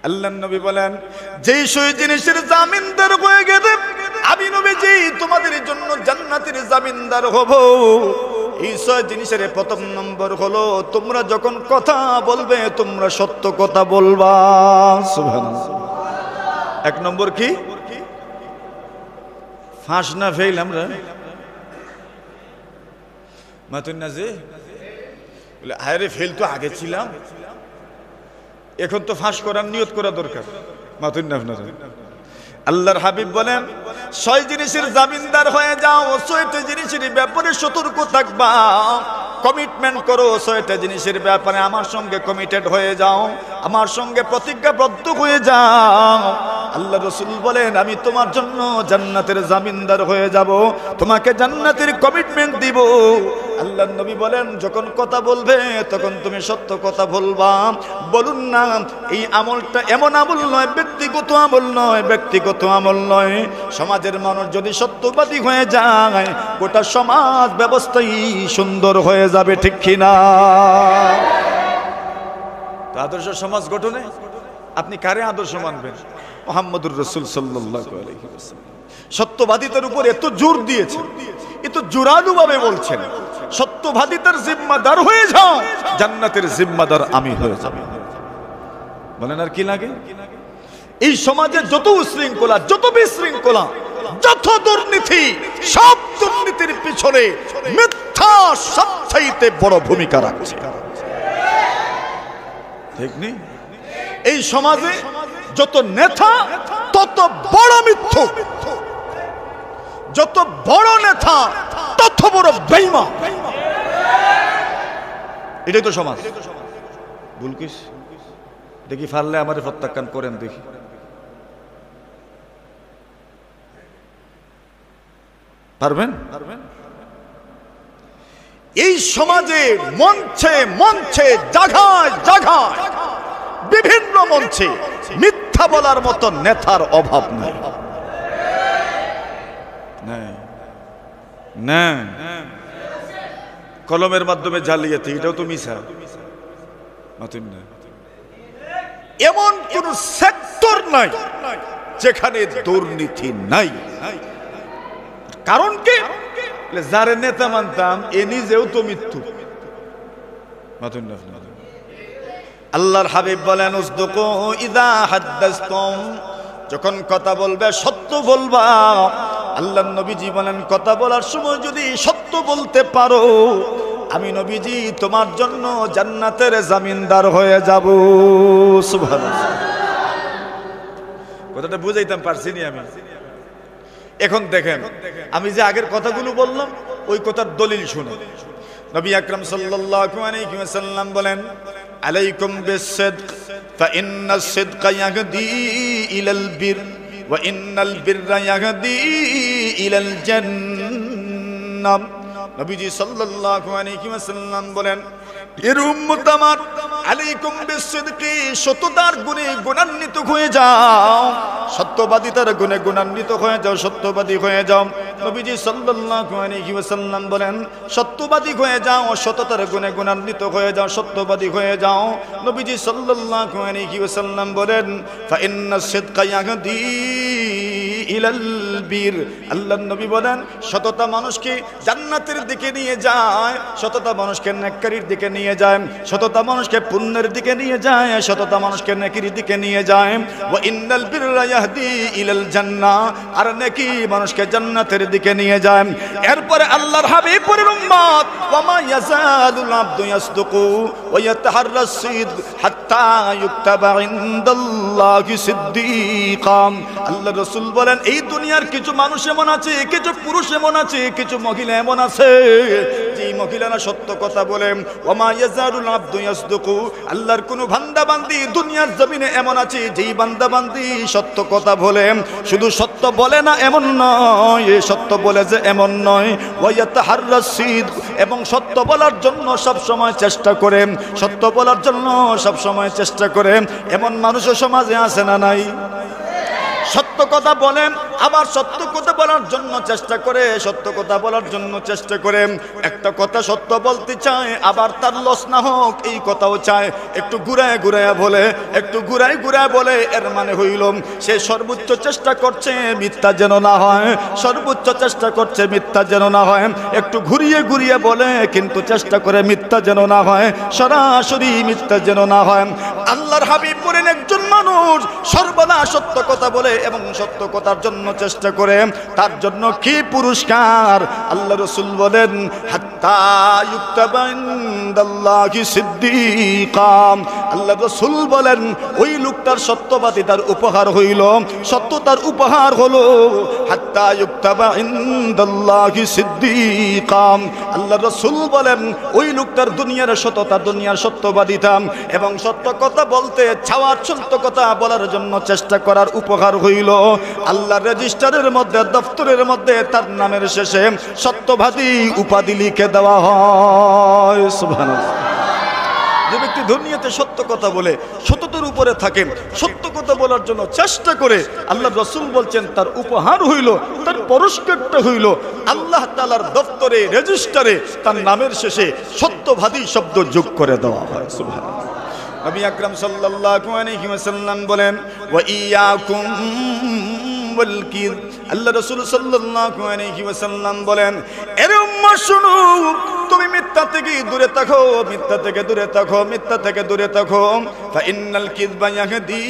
আল্লাহর নবী বলেন, যেই সই জিনিসের জামিনদার হয়ে গেছে আমি নবীজি তোমাদের জন্য জান্নাতের জামিনদার হব। এই ছয় জিনিসের প্রথম নম্বর হলো, তোমরা যখন কথা বলবে তোমরা সত্য কথা বলবা। সুবহানাল্লাহ। এক নম্বর কি? ফাঁস না ফেল আমরা মাতুন না যে বলে আরে ফেল তো আগে ছিলাম, এখন তো ফাঁস করার নিয়ত করা দরকার। মাতুন না আপনারা। আল্লাহর হাবিব বলেন, ছয় জিনিসের জামিনদার হয়ে যাও, ছয়টা জিনিসের ব্যাপারে সতর্ক থাকবা, কমিটমেন্ট করো। ছয়টা জিনিসের ব্যাপারে আমার সঙ্গে কমিটেড হয়ে যাও, আমার সঙ্গে প্রতিজ্ঞাবদ্ধ হয়ে যাও। আল্লাহ রাসূল বলেন, আমি তোমার জন্য জান্নাতের জামিনদার হয়ে যাব, তোমাকে জান্নাতের কমিটমেন্ট দিব। আল্লাহর নবী বলেন, যখন কথা বলবে তখন তুমি সত্য কথা বলবা। বলুন না, এই আমলটা এমন আমল নয়, ব্যক্তিগত আমল নয়, ব্যক্তিগত আমল নয়। সমাজের মানুষ যদি সত্যবাদী হয়ে যায়, গোটা সমাজ ব্যবস্থাই সুন্দর হয়ে যাবে, ঠিক কিনা? আদর্শ সমাজ গঠনে আপনি কারে আদর্শ মানবেন? মুহাম্মদুর রাসূল সাল্লাল্লাহু আলাইহি ওয়াসাল্লাম সত্যবাদিতার উপর এত জোর দিয়েছেন, এত জোরালো ভাবে বলছেন, সত্যবাদিতার জিম্মাদার হয়ে যাও, জান্নাতের জিম্মাদার আমি হয়ে যাব। বলেন আর কি লাগে? এই সমাজে যত উশৃঙ্খলা, যত বিশৃঙ্খলা, যত দুর্নীতি, সব দুর্নীতির পিছনে মিথ্যা সবচাইতে বড় ভূমিকা রাখছে, ঠিক নেই? এই সমাজে যত নেতা তত বড় মিথ্যুক, যত বড় নেতা তত বড় বেঈমান। এটাই তো সমাজ। বুলকিস দেখি ফারলে আমারে প্রত্যাখ্যান করেন, দেখি পারবেন? এই সমাজে মঞ্চে মঞ্চে, জায়গায় জায়গায়, বিভিন্ন মঞ্চে মিথ্যা বলার মতো নেতার অভাব নাই। না, কলমের মাধ্যমে জালিয়াতি, এটাও তো মিছা। এমন কোন সেক্টর নাই যেখানে দুর্নীতি নাই। কারণ কি? যারে নেতা মানতাম এ নিজেও তো মৃত্যু। আল্লাহর হাবিব বলেন, উসদুকু ইযা হাদাসতুম, যখন কথা বলবে সত্য বলবা। আল্লাহর নবীজি বলেন, কথা বলার সময় যদি সত্য বলতে পারো, আমি নবীজি তোমার জন্য জান্নাতের জামিনদার হয়ে যাব। সুবহানাল্লাহ। কথাটা বুঝাইতাম পারছি নি আমি? এখন দেখেন, আমি যে আগের কথাগুলো বললাম ওই কথার দলিল শুনুন। নবী আকরাম সাল্লাল্লাহু আলাইহি ওয়াসাল্লাম বলেন, আলাইকুম বিস-সিদক ফাইন্নাস সিদকা ইয়াহদি ইলাল বির ওয়া ইন্নাল বিররা ইয়াহদি ইলাল জান্নাহ। নবীজি সাল্লাল্লাহু আলাইহি ওয়াসাল্লাম বলেন, এর উম্মত আমার, আলাইকুম বিস-সিদকি, সত্যতার গুণে গুণান্বিত হয়ে যাও, সত্যবাদিতার গুণে গুণান্বিত হয়ে যাও, সত্যবাদী হয়ে যাও। নবীজি সাল্লাল্লাহু আলাইহি ওয়াসাল্লাম বলেন, সত্যবাদী হয়ে যাও, সততার গুণে গুণান্বিত হয়ে যাও, সত্যবাদী হয়ে যাও। নবীজি সাল্লাল্লাহু আলাইহি ওয়াসাল্লাম বলেন, ফাইন্নাস সিদকা ইয়াহদি ইলাল বীর। আল্লাহর নবী বলেন, সততা মানুষকে জান্নাতের দিকে নিয়ে যায়, সততা মানুষকে নেককারির দিকে নিয়ে যায়, সততা মানুষকে পুণ্যের দিকে নিয়ে যায়, সততা মানুষকে নেকির দিকে নিয়ে যায়। ওয়া ইন্নাল বিররা ইয়াহদি ইলাল জান্নাহ, আর নেকি মানুষকে জান্নাতের দিকে নিয়ে যায়। এরপরে আল্লাহর হাবিব পরের উম্মত, ওয়া মা ইয়াজালুল আবদু ইয়াসদুকু ওয়া ইয়াতাহাররাস সিদক হাত্তা ইউকতাবা ইনদাল্লাহি সিদ্দীকাম। আল্লাহর রাসূল বলেন, এই দুনিয়ার কিছু মানুষ এমন আছে, কিছু পুরুষ এমন আছে, কিছু মহিলা এমন আছে, যে মহিলারা সত্য কথা বলে। ওয়া মা ইয়াজালুল আবদু ইয়াসদুকু, আল্লাহর কোন বান্দা বান্দি দুনিয়ার জমিনে এমন আছে যেই বান্দা বান্দি সত্য কথা বলে। শুধু সত্য বলে না এমন নয়, সত্য বলে যে এমন নয়, ওয়া ইয়াতাহাররাস সিদক, এবং সত্য বলার জন্য সব সময় চেষ্টা করে, সত্য বলার জন্য সব সময় চেষ্টা করে। এমন মানুষও সমাজে আছে না নাই? সত্য কথা বলেন, আবার সত্য কথা বলার জন্য চেষ্টা করে, সত্য কথা বলার জন্য চেষ্টা করে, একটা কথা সত্য বলতে চায় আবার তার লস না হোক এই কথাও চায়, একটু ঘুরায় ঘুরায় বলে, একটু ঘুরায় ঘুরায় বলে, এর মানে হইল সে সর্বোচ্চ চেষ্টা করছে মিথ্যা যেন না হয়, সর্বোচ্চ চেষ্টা করছে মিথ্যা যেন না হয়, একটু ঘুরিয়ে ঘুরিয়ে বলে কিন্তু চেষ্টা করে মিথ্যা যেন না হয়, সরাসরি মিথ্যা যেন না হয়। আল্লাহর হাবিব বলেন একজন মানুষ সর্বদা সত্য কথা বলে এবং সত্য কথার জন্য চেষ্টা করে, তার জন্য কি পুরস্কার? আল্লাহ রাসূল বলেন হাত্তা ইউক্তাবা ইনদাল্লাহি সিদ্দিকা। আল্লাহ রাসূল বলেন ওই লোকটার সত্যবাদী তার উপহার হইল, সত্যতার উপহার হলো হাত্তা ইউক্তাবা ইনদাল্লাহি সিদ্দিকা। আল্লাহ রাসূল বলেন ওই লোকটার দুনিয়ার সততা, দুনিয়ার সত্যবাদিতা এবং সত্য কথা বলতে ছাওয়ার সত্য কথা বলার জন্য চেষ্টা করার উপহার হইল আল্লাহর রেজিস্টারের মধ্যে, দপ্তরের মধ্যে তার নামের শেষে সত্যবাদী উপাধি লিখে দেওয়া হয়। সুবহানাল্লাহ। যে ব্যক্তি দুনিয়াতে সত্য কথা বলে, সত্যতার উপরে থাকে, সত্য কথা বলার জন্য চেষ্টা করে, আল্লাহ রাসূল বলছেন তার উপহার হইল, তার পুরস্কারটা হইল আল্লাহ তাআলার দপ্তরে, রেজিস্টারে তার নামের শেষে সত্যবাদী শব্দ যোগ করে দেওয়া হয়। সুবহানাল্লাহ। নবী আকরাম সাল্লাল্লাহু আলাইহি ওয়াসাল্লাম বলেন ওয়া ইয়াকুম ওয়াল কিয। আল্লাহ রাসূল সাল্লাল্লাহু আলাইহি ওয়াসাল্লাম বলেন এরে উম্মত শুনো, তুমি মিথ্যা থেকে দূরে থাকো, মিথ্যা থেকে দূরে থাকো, মিথ্যা থেকে দূরে থাকো। ফা ইন্নাল কিযবা ইয়াহদি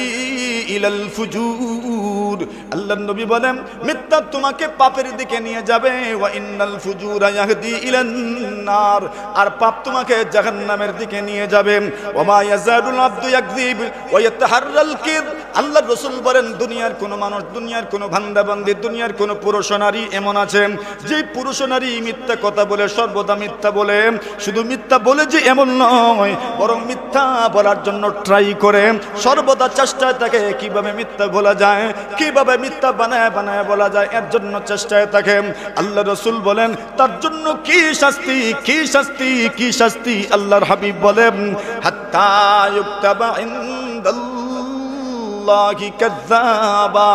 ইলাল ফুজুর। আল্লাহর নবী বলেন মিথ্যা তোমাকে পাপের দিকে নিয়ে যাবে, ওয়া ইন্নাল ফুজুরা ইয়াহদি ইলান নার, আর পাপ তোমাকে জাহান্নামের দিকে নিয়ে যাবে। ওয়া মা ইয়াজালুল আবদু ইয়াকযিব ওয়া ইয়াতাহাররাল কিয। আল্লাহর রাসূল বলেন দুনিয়ার কোন মানুষ, দুনিয়ার কোন বান্দা বান্দি, দুনিয়ার কোন পুরুষ নারী এমন আছে যে পুরুষ নারী মিথ্যা কথা বলে, সর্বদা মিথ্যা বলে, শুধু মিথ্যা বলে যে এমন নয়, বরং মিথ্যা বলার জন্য ট্রাই করে, সর্বদা চেষ্টায় থাকে কিভাবে মিথ্যা বলা যায়, কিভাবে মিথ্যা বানায় বানায় বলা যায়, এর জন্য চেষ্টায় থাকে। আল্লাহ রাসূল বলেন তার জন্য কি শাস্তি, কি শাস্তি, কি শাস্তি? আল্লাহর হাবিব বলেন হাত্তা ইউক্তাবা ইনদাল্লাহি কাযযাবা।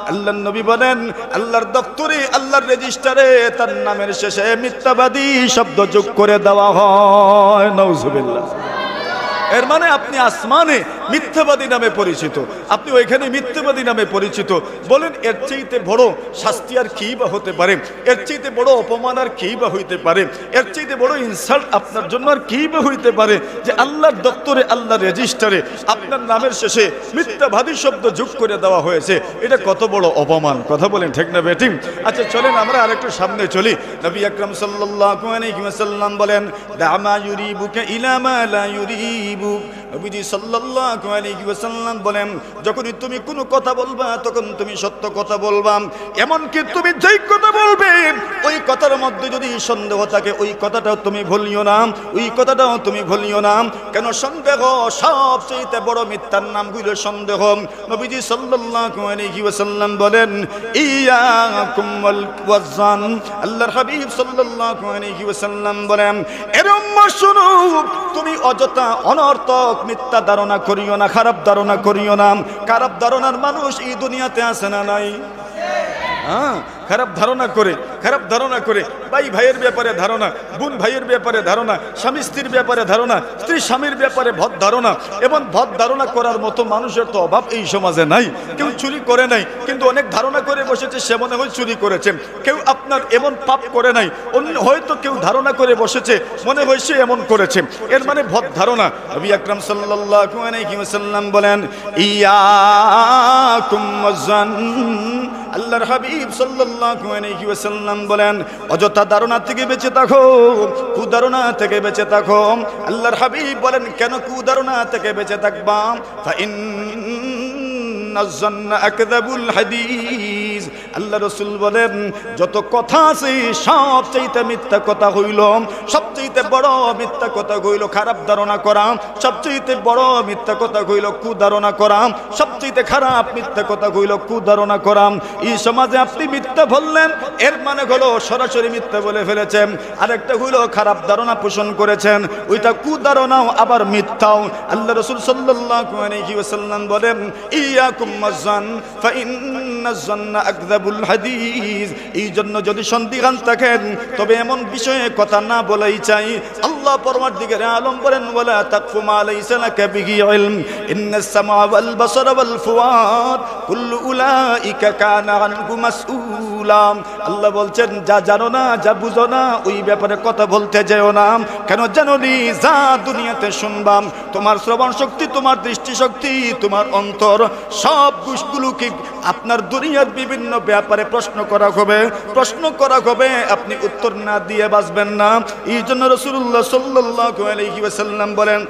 আল্লাহর নবী বলেন আল্লাহর দপ্তরে, আল্লাহর রেজিস্টারে তার নামের শেষে মিথ্যাবাদী শব্দ যোগ করে দেওয়া হয়। নাউজুবিল্লাহ। এর মানে আপনি আসমানে মিথ্যাবাদী নামে পরিচিত, আপনি ওইখানে মিথ্যাবাদী নামে পরিচিত। বলেন এর চাইতে বড় শাস্তি আর কি বা হতে পারে? এর চাইতে বড় অপমান আর কি বা হইতে পারে? এর চাইতে বড় ইনসাল্ট আপনার জন্য আর কি বা হইতে পারে? যে আল্লাহর দপ্তরে, আল্লাহর রেজিস্টারে আপনার নামের শেষে মিথ্যাবাদী শব্দ যোগ করে দেওয়া হয়েছে, এটা কত বড় অপমান। কথা বলেন ঠিক না বেঠিক? আচ্ছা চলেন আমরা আরেকটু সামনে চলি। নবী আকরাম সাল্লাল্লাহু আলাইহি ওয়াসাল্লাম বলেন দামা ইউরিবুকা ইলা মা লা ইউরিব। নবীজি সাল্লাল্লাহু আলাইহি ওয়াসাল্লাম বলেন যখনই তুমি কোনো কথা বলবা তখন তুমি সত্য কথা বলবা, এমনকি তুমি যেই কথা বলবে ওই কথার মধ্যে যদি সন্দেহ থাকে ওই কথাটাও তুমি ভুলিও না, ওই কথাটাও তুমি ভুলিও না। কেন সন্দেহ সবচেয়ে বড় মিথ্যার নাম হইল সন্দেহ। নবীজি সাল্লাল্লাহু আলাইহি ওয়াসাল্লাম বলেন ইয়াকুম ওয়াল ওয়াজান। আল্লাহর হাবিব সাল্লাল্লাহু আলাইহি ওয়াসাল্লাম বলেন এরে উম্মত শুনো, তুমি অযথা অনর্থক মিথ্যা ধারণা করিও না, খারাপ ধারণা করিও না। খারাপ ধারণার মানুষ এই দুনিয়াতে আছে না নাই? হ্যাঁ, খারাপ ধারণা করে, খারাপ ধারণা করে ভাই ভাইয়ের ব্যাপারে ধারণা, বোন ভাইয়ের ব্যাপারে ধারণা, স্বামী স্ত্রীর ব্যাপারে ধারণা, স্ত্রী স্বামীর ব্যাপারে ভদ ধারণা। এবং ভদ ধারণা করার মতো মানুষের তো অভাব এই সমাজে নাই। কেউ চুরি করে নাই কিন্তু অনেক ধারণা করে বসেছে সে মনে হয় চুরি করেছে। কেউ আপনার এমন পাপ করে নাই, অন্য হয়তো কেউ ধারণা করে বসেছে মনে হয় সে এমন করেছে, এর মানে ভদ ধারণা। নবী আকরাম সাল্লাল্লাহু আলাইহি ওয়াসাল্লাম বলেন ইয়াকুম ওয়াজান। আল্লাহর হাবিব সাল্লাল্লাহু আলাইহি ওয়াসাল্লাম বলেন অযথা ধারণা থেকে বেঁচে থাকো, কুধারণা থেকে বেঁচে থাকো। আল্লাহর হাবিব বলেন কেন কুধারণা থেকে বেঁচে থাকবা? ফা ইন্নাজ-জান্না আকযাবুল হাদিস। আল্লাহ রাসূল বলেন যত কথা আছে সবচেয়ে মিথ্যা কথা হইল, সবচেয়ে বড় মিথ্যা কথা হইল খারাপ ধারণা করা, সবচেয়ে বড় মিথ্যা মিথ্যা কথা কইল কুধারণা করাম, সবচেয়ে খারাপ মিথ্যা কথা কইল কুধারণা করাম। এই সমাজে আপনি মিথ্যা বললেন, এর মানে হলো সরাসরি মিথ্যা বলে ফেলেছেন। আরেকটা হইলো খারাপ ধারণা পোষণ করেছেন, ওইটা কুধারণাও আবার মিথ্যাও। আল্লাহ রাসূল সাল্লাল্লাহু আলাইহি ওয়াসাল্লাম বলেন, ইয়াকুম ওয়াজ্জান ফা ইন্নাজ জান্না আকযাবুল হাদিস। এই জন্য যদি সন্দিহান থাকেন তবে এমন বিষয়ে কথা না বলাই চাই। আল্লাহ পরওয়ারদিগারে আলম বলেন, ওয়ালা তাকফু মা লাইসা লাকা বিহি ইলম ইন্নাস সামআ ওয়াল বাসারা ওয়াল ফুয়াদ কুল্লু উলাইকা কানা আনহু মাসউলা। আল্লাহ বলছেন, যা জানো না, যা বুঝো না, ওই ব্যাপারে কথা বলতে যেও না। কেন জানো নি? যা দুনিয়াতে শুনবাম, তোমার শ্রবণ শক্তি, তোমার দৃষ্টি শক্তি, তোমার অন্তর, সব গুলো কি আপনার দুনিয়ার বিভিন্ন ব্যাপারে প্রশ্ন করা হবে, আপনি উত্তর না দিয়ে বাঁচবেন না। এই জন্য রাসূলুল্লাহ সাল্লাল্লাহু আলাইহি ওয়াসাল্লাম বলেন,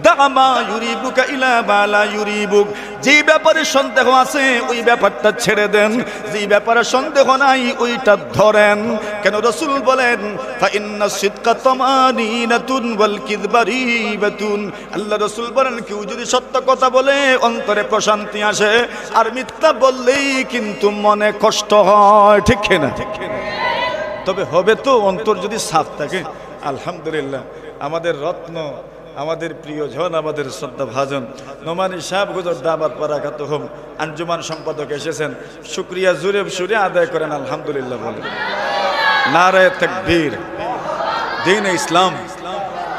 দামা ইউরিবুকা ইলা বালা ইউরিবুক। যে ব্যাপারে সন্দেহ আছে ওই ব্যাপারটা ছেড়ে দেন, যে ব্যাপারে সন্দেহ নাই ওইটা ধরেন। কেন রাসূল বলেন, ফা ইন্নাস সিদকা তামানিনাতুন ওয়াল কিযবা রিবাতুন। আল্লাহ রাসূল বলেন, কেউ যদি সত্য কথা বলে অন্তরে প্রশান্তি আসে, আর মিথ্যা বললেই কিন্তু মনে কষ্ট হয়। ঠিক না? তবে হবে তো অন্তর যদি সাফ থাকে। আলহামদুলিল্লাহ, আমাদের রত্ন, আমাদের প্রিয়জন, আমাদের শ্রদ্ধাভাজন নোমানী সাহেব হুজুর দাবার পারাকাত হোম আঞ্জুমান সম্পাদক এসেছেন। শুকরিয়া জুরে সুরে আদায় করেন আলহামদুলিল্লাহ বলেন। নারায়ে তাকবীর। দ্বীন ইসলাম।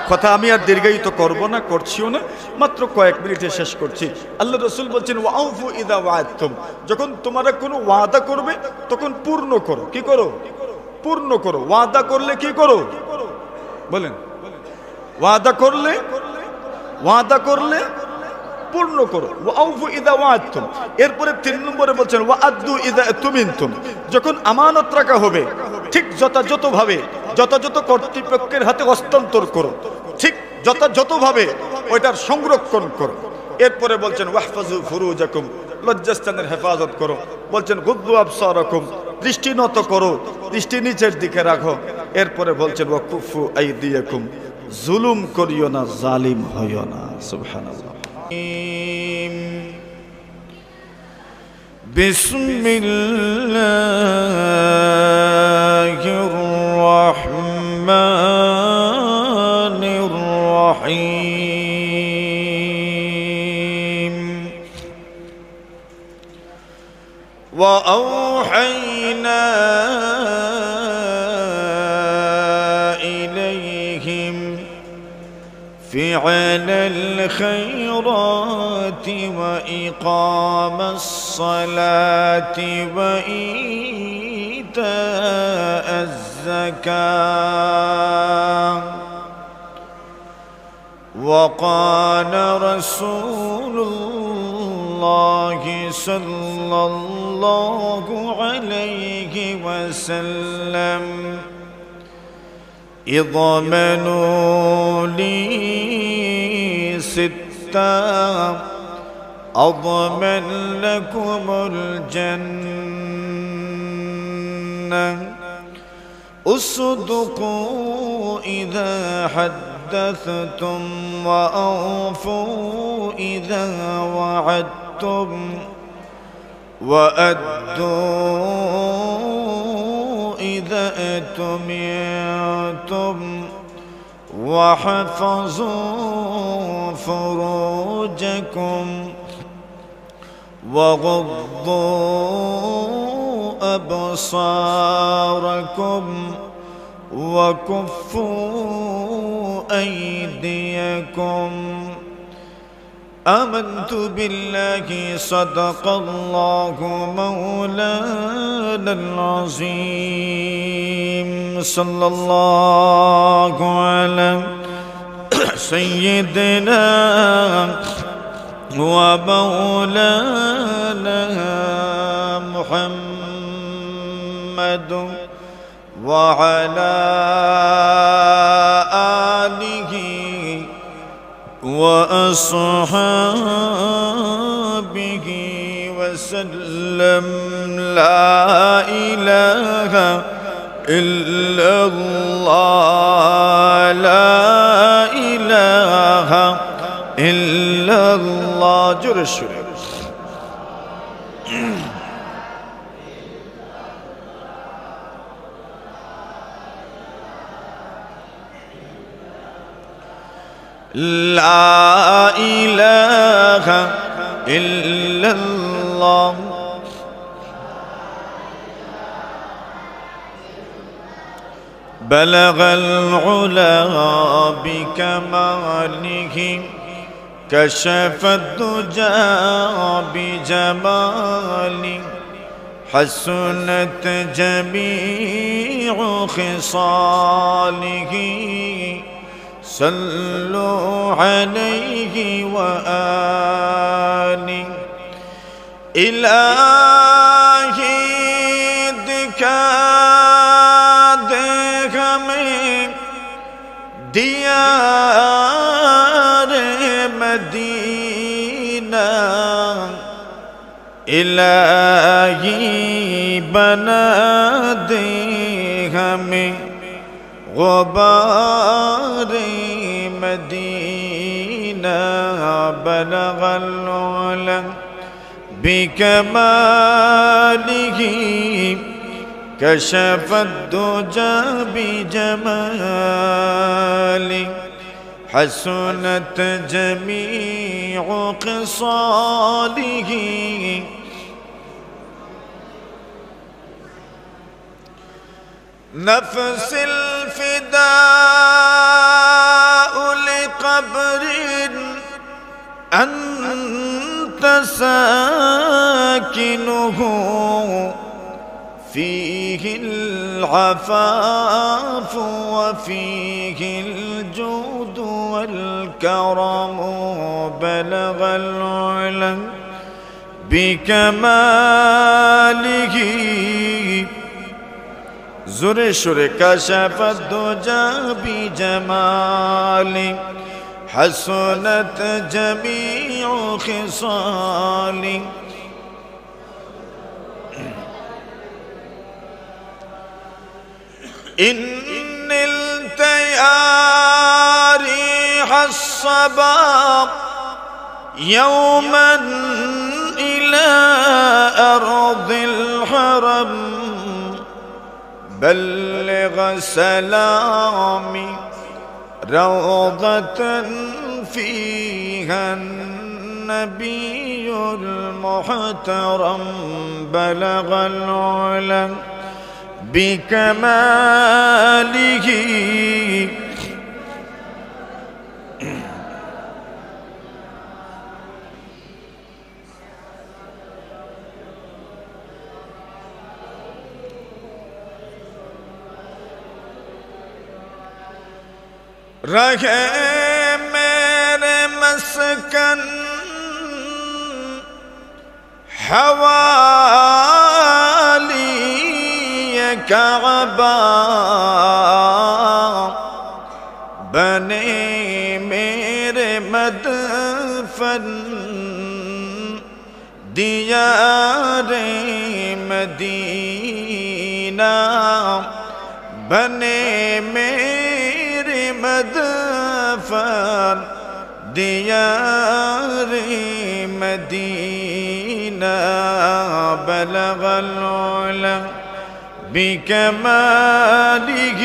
কথা আমি আর দীর্ঘায়িত করব না, করছিও না, মাত্র কয়েক মিনিটে শেষ করছি। আল্লাহ রাসূল বলছেন, ওয়াউফু ইযা ওয়া'আদতুম। যখন তোমরা কোনো ওয়াদা করবে তখন পূর্ণ করো। কি করো? পূর্ণ করো। ওয়াদা করলে কি করো? বলেন। ওয়াদা করলে পূর্ণ করো। ওয়াউফু ইযা ওয়া'আদতুম। এরপরে 3 নম্বরে বলছেন, ওয়া'আদ্দু ইযা তুমিনতুম। যখন আমানত রাখা হবে ঠিক যথাযথভাবে, যথাযথ কর্তৃপক্ষের হাতে হস্তান্তর করো, ঠিক যথাযথভাবে ওইটার সংরক্ষণ করো। এরপরে বলছেন, ওয়াহফাজু ফুরুজাকুম। লজ্জাস্থানের হেফাজত করো। বলছেন, গুদ্দু আবসারাকুম। দৃষ্টি নত করো, দৃষ্টি নিচের দিকে রাখো। এরপরে বলছেন, ওয়াকুফু আইদিয়াকুম। জুলুম করিও না, জালিম হইও না। সুবহানাল্লাহ। বিসমিল্লাহির রাহমানির রাহিম। ওয়া আওহাইনা فعل الخيرات وإقام الصلاة وإيتاء الزكاة. وقال رسول الله صلى الله عليه وسلم، اضمنوا لي ستة أضمن لكم الجنة. اصدقوا إذا حدثتم وأوفوا إذا وعدتم وأدوا إذا اؤتمنتم واحفظوا فروجكم وغضوا أبصاركم وكفوا أيديكم. آمنت بالله صدق الله مولانا العظيم. صلى الله على سيدنا ومولانا محمد وعلى آله وأصحابه وسلم. لا إله إلا الله، لا إله إلا জোরে সুরে লা ইলাহা ইল্লাল্লাহ بلغ العلا بكماله كشف الدجى بجماله حسنت جميع خصاله صلوا عليه وآله إلهي ديار مدينة إلهي بنا دے ہمیں غبار مدینہ بلغ العلا بكماله كشف الدجى بجماله حسنت جميع خصاله نفس الفداء لقبر أنت ساكنه فيه العفاف وفيه الجود والكرم بلغ العلا بكماله زر شر كشف الدجى بجماله حسنت جميع خصاله إن نلت يا ريح الصبا يوما إلى أرض الحرم بلغ سلامي روضة فيها النبي المحترم بلغ العلا بكماله رہے میرے مسکن حوالی کعبہ بنے میرے مدفن دیار مدینہ بنے میرے مدفن دیار مدینہ بلغ العلا بكماله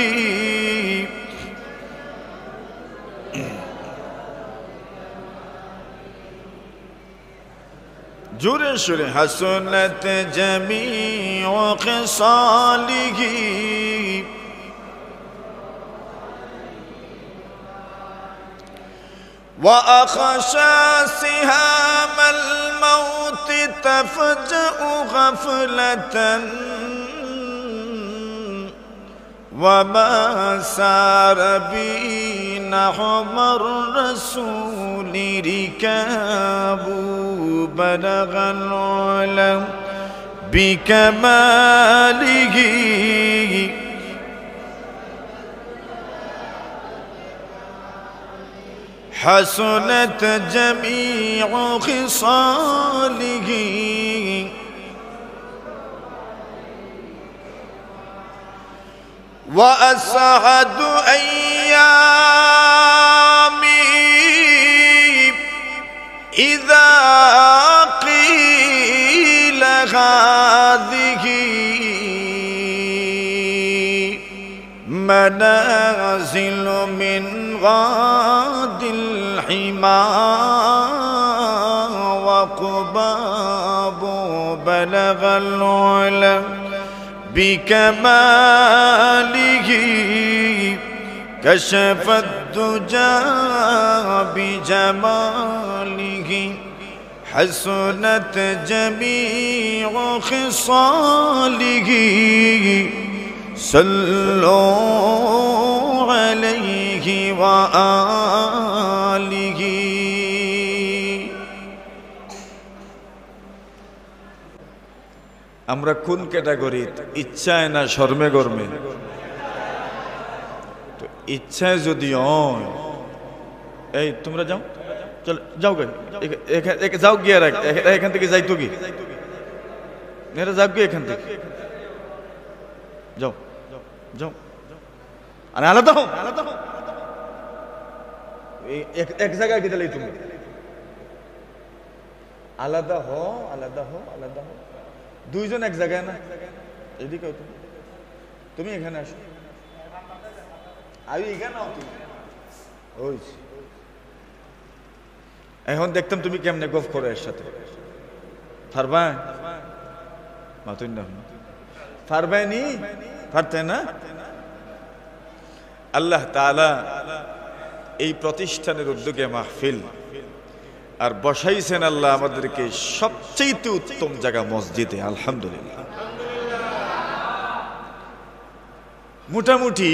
جور شر حسنت جميع خصاله وأخشى سهام الموت تفجأ غفلة وما سار بي نحو الرسول ركاب بلغ العلا بكماله حسنت جميع خصاله وأسعد أيامي ইযা কিলা হাযিহি মানাজিলু মিন গাদিল হিমা ওয়া কুবাবু বালাগাল উলা বিকামালিহি كشف الدجى بجماله حسنت جميع خصاله صلوا عليه وآله আমরা কোন ক্যাটাগরি ইচ্ছায় না শর্মে গর্মে ইচ্ছায় যদি হয় এই তোমরা যাও চল যাও গে যাও গিয়ে এখান থেকে যাইতো কি এরা যাও গিয়ে এখান থেকে যাও যাও আরে আলাদা হও এক জায়গায় গেলে তুমি আলাদা হও আলাদা হও আলাদা হও দুইজন এক জায়গায় না এদিকে তুমি এখানে আসো এখন দেখতাম তুমি কেমনে গফ করো এর সাথে পারবা পারবানি পারতে না আল্লাহ তাআলা এই প্রতিষ্ঠানের উদ্যোগে মাহফিল আর বসাইছেন আল্লাহ আমাদেরকে সবচেয়ে উত্তম জায়গা মসজিদে আলহামদুলিল্লাহ মোটামুটি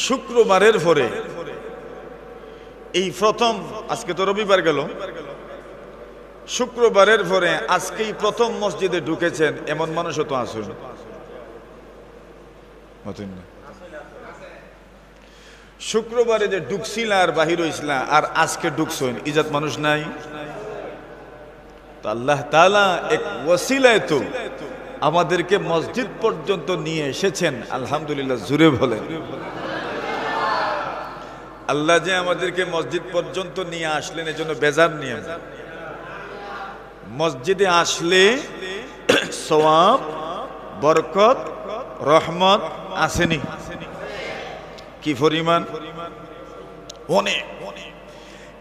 শুক্রবারের পরে এই প্রথম আজকে তো রবিবার গেল শুক্রবারের পরে আজকেই প্রথম মসজিদে ঢুকেছেন এমন মানুষও তো আসুন শুক্রবারে যে ঢুকছিল আর বাহির হইছিল আর আজকে ঢুকছেন ইজাত মানুষ নাই তো আল্লাহ তাআলা এক ওসিলায় তো আমাদেরকে মসজিদ পর্যন্ত নিয়ে এসেছেন আলহামদুলিল্লাহ জুড়ে বলেন আল্লাহ যে আমাদেরকে মসজিদ পর্যন্ত নিয়ে আসলেন এজন্য বেজার নিয়ে মসজিদে আসলে সওয়াব বরকত রহমত আসেনি কি পরিমাণ অনেক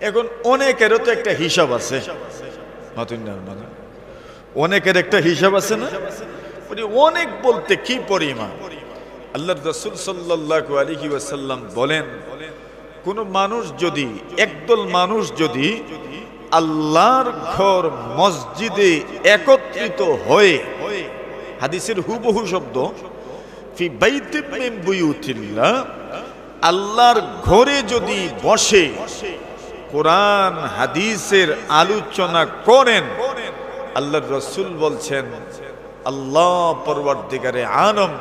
এখন অনেকেরও তো একটা হিসাব আছে অনেকের একটা হিসাব আছে না অনেক বলতে কি পরিমাণ আল্লাহর রাসূল সাল্লাল্লাহু আলাইহি ওয়াসাল্লাম বলেন কোন মানুষ যদি একদল মানুষ যদি আল্লাহর ঘর মসজিদে একত্রিত হয়ে হাদিসের হুবহু শব্দ ফি বাইতিন মিন বুয়ুতিল্লাহ আল্লাহর ঘরে যদি বসে কোরআন হাদিসের আলোচনা করেন আল্লাহর রাসূল বলছেন আল্লাহ পরওয়ারদিগারে আলম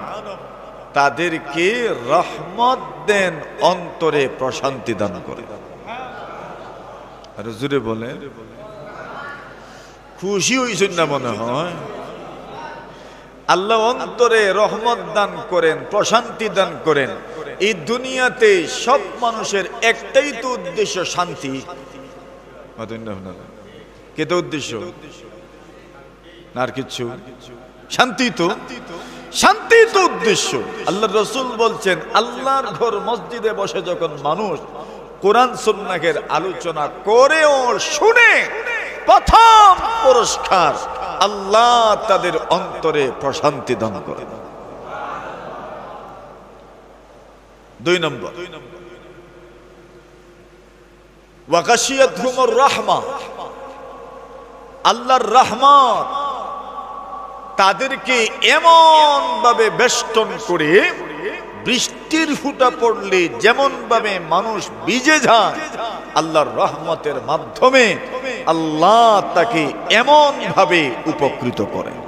তাদেরকে রহমত দেন অন্তরে প্রশান্তি দান করে আর জুড়ে বলেন খুশি হইছেন না মনে হয় আল্লাহ অন্তরে রহমত দান করেন প্রশান্তি দান করেন এই দুনিয়াতে সব মানুষের একটাই তো উদ্দেশ্য শান্তি কে তো উদ্দেশ্য আর কিছু শান্তি তো উদ্দেশ্য আল্লাহর রাসূল বলছেন আল্লাহর ঘর মসজিদে বসে যখন মানুষ কোরআন সুন্নাহের আলোচনা করে ও শুনে প্রথম পুরস্কার আল্লাহ তাদের অন্তরে প্রশান্তি দান করেন। 2 নম্বর ওয়া গাশিয়াতহুমুর রাহমা আল্লাহর রহমত তাদেরকে এমন ভাবে বেষ্টন করে বৃষ্টির ফুটা পড়লে যেমন ভাবে মানুষ ভিজে যায় আল্লাহর রহমতের মাধ্যমে আল্লাহ তাকে এমন ভাবে উপকৃত করেন।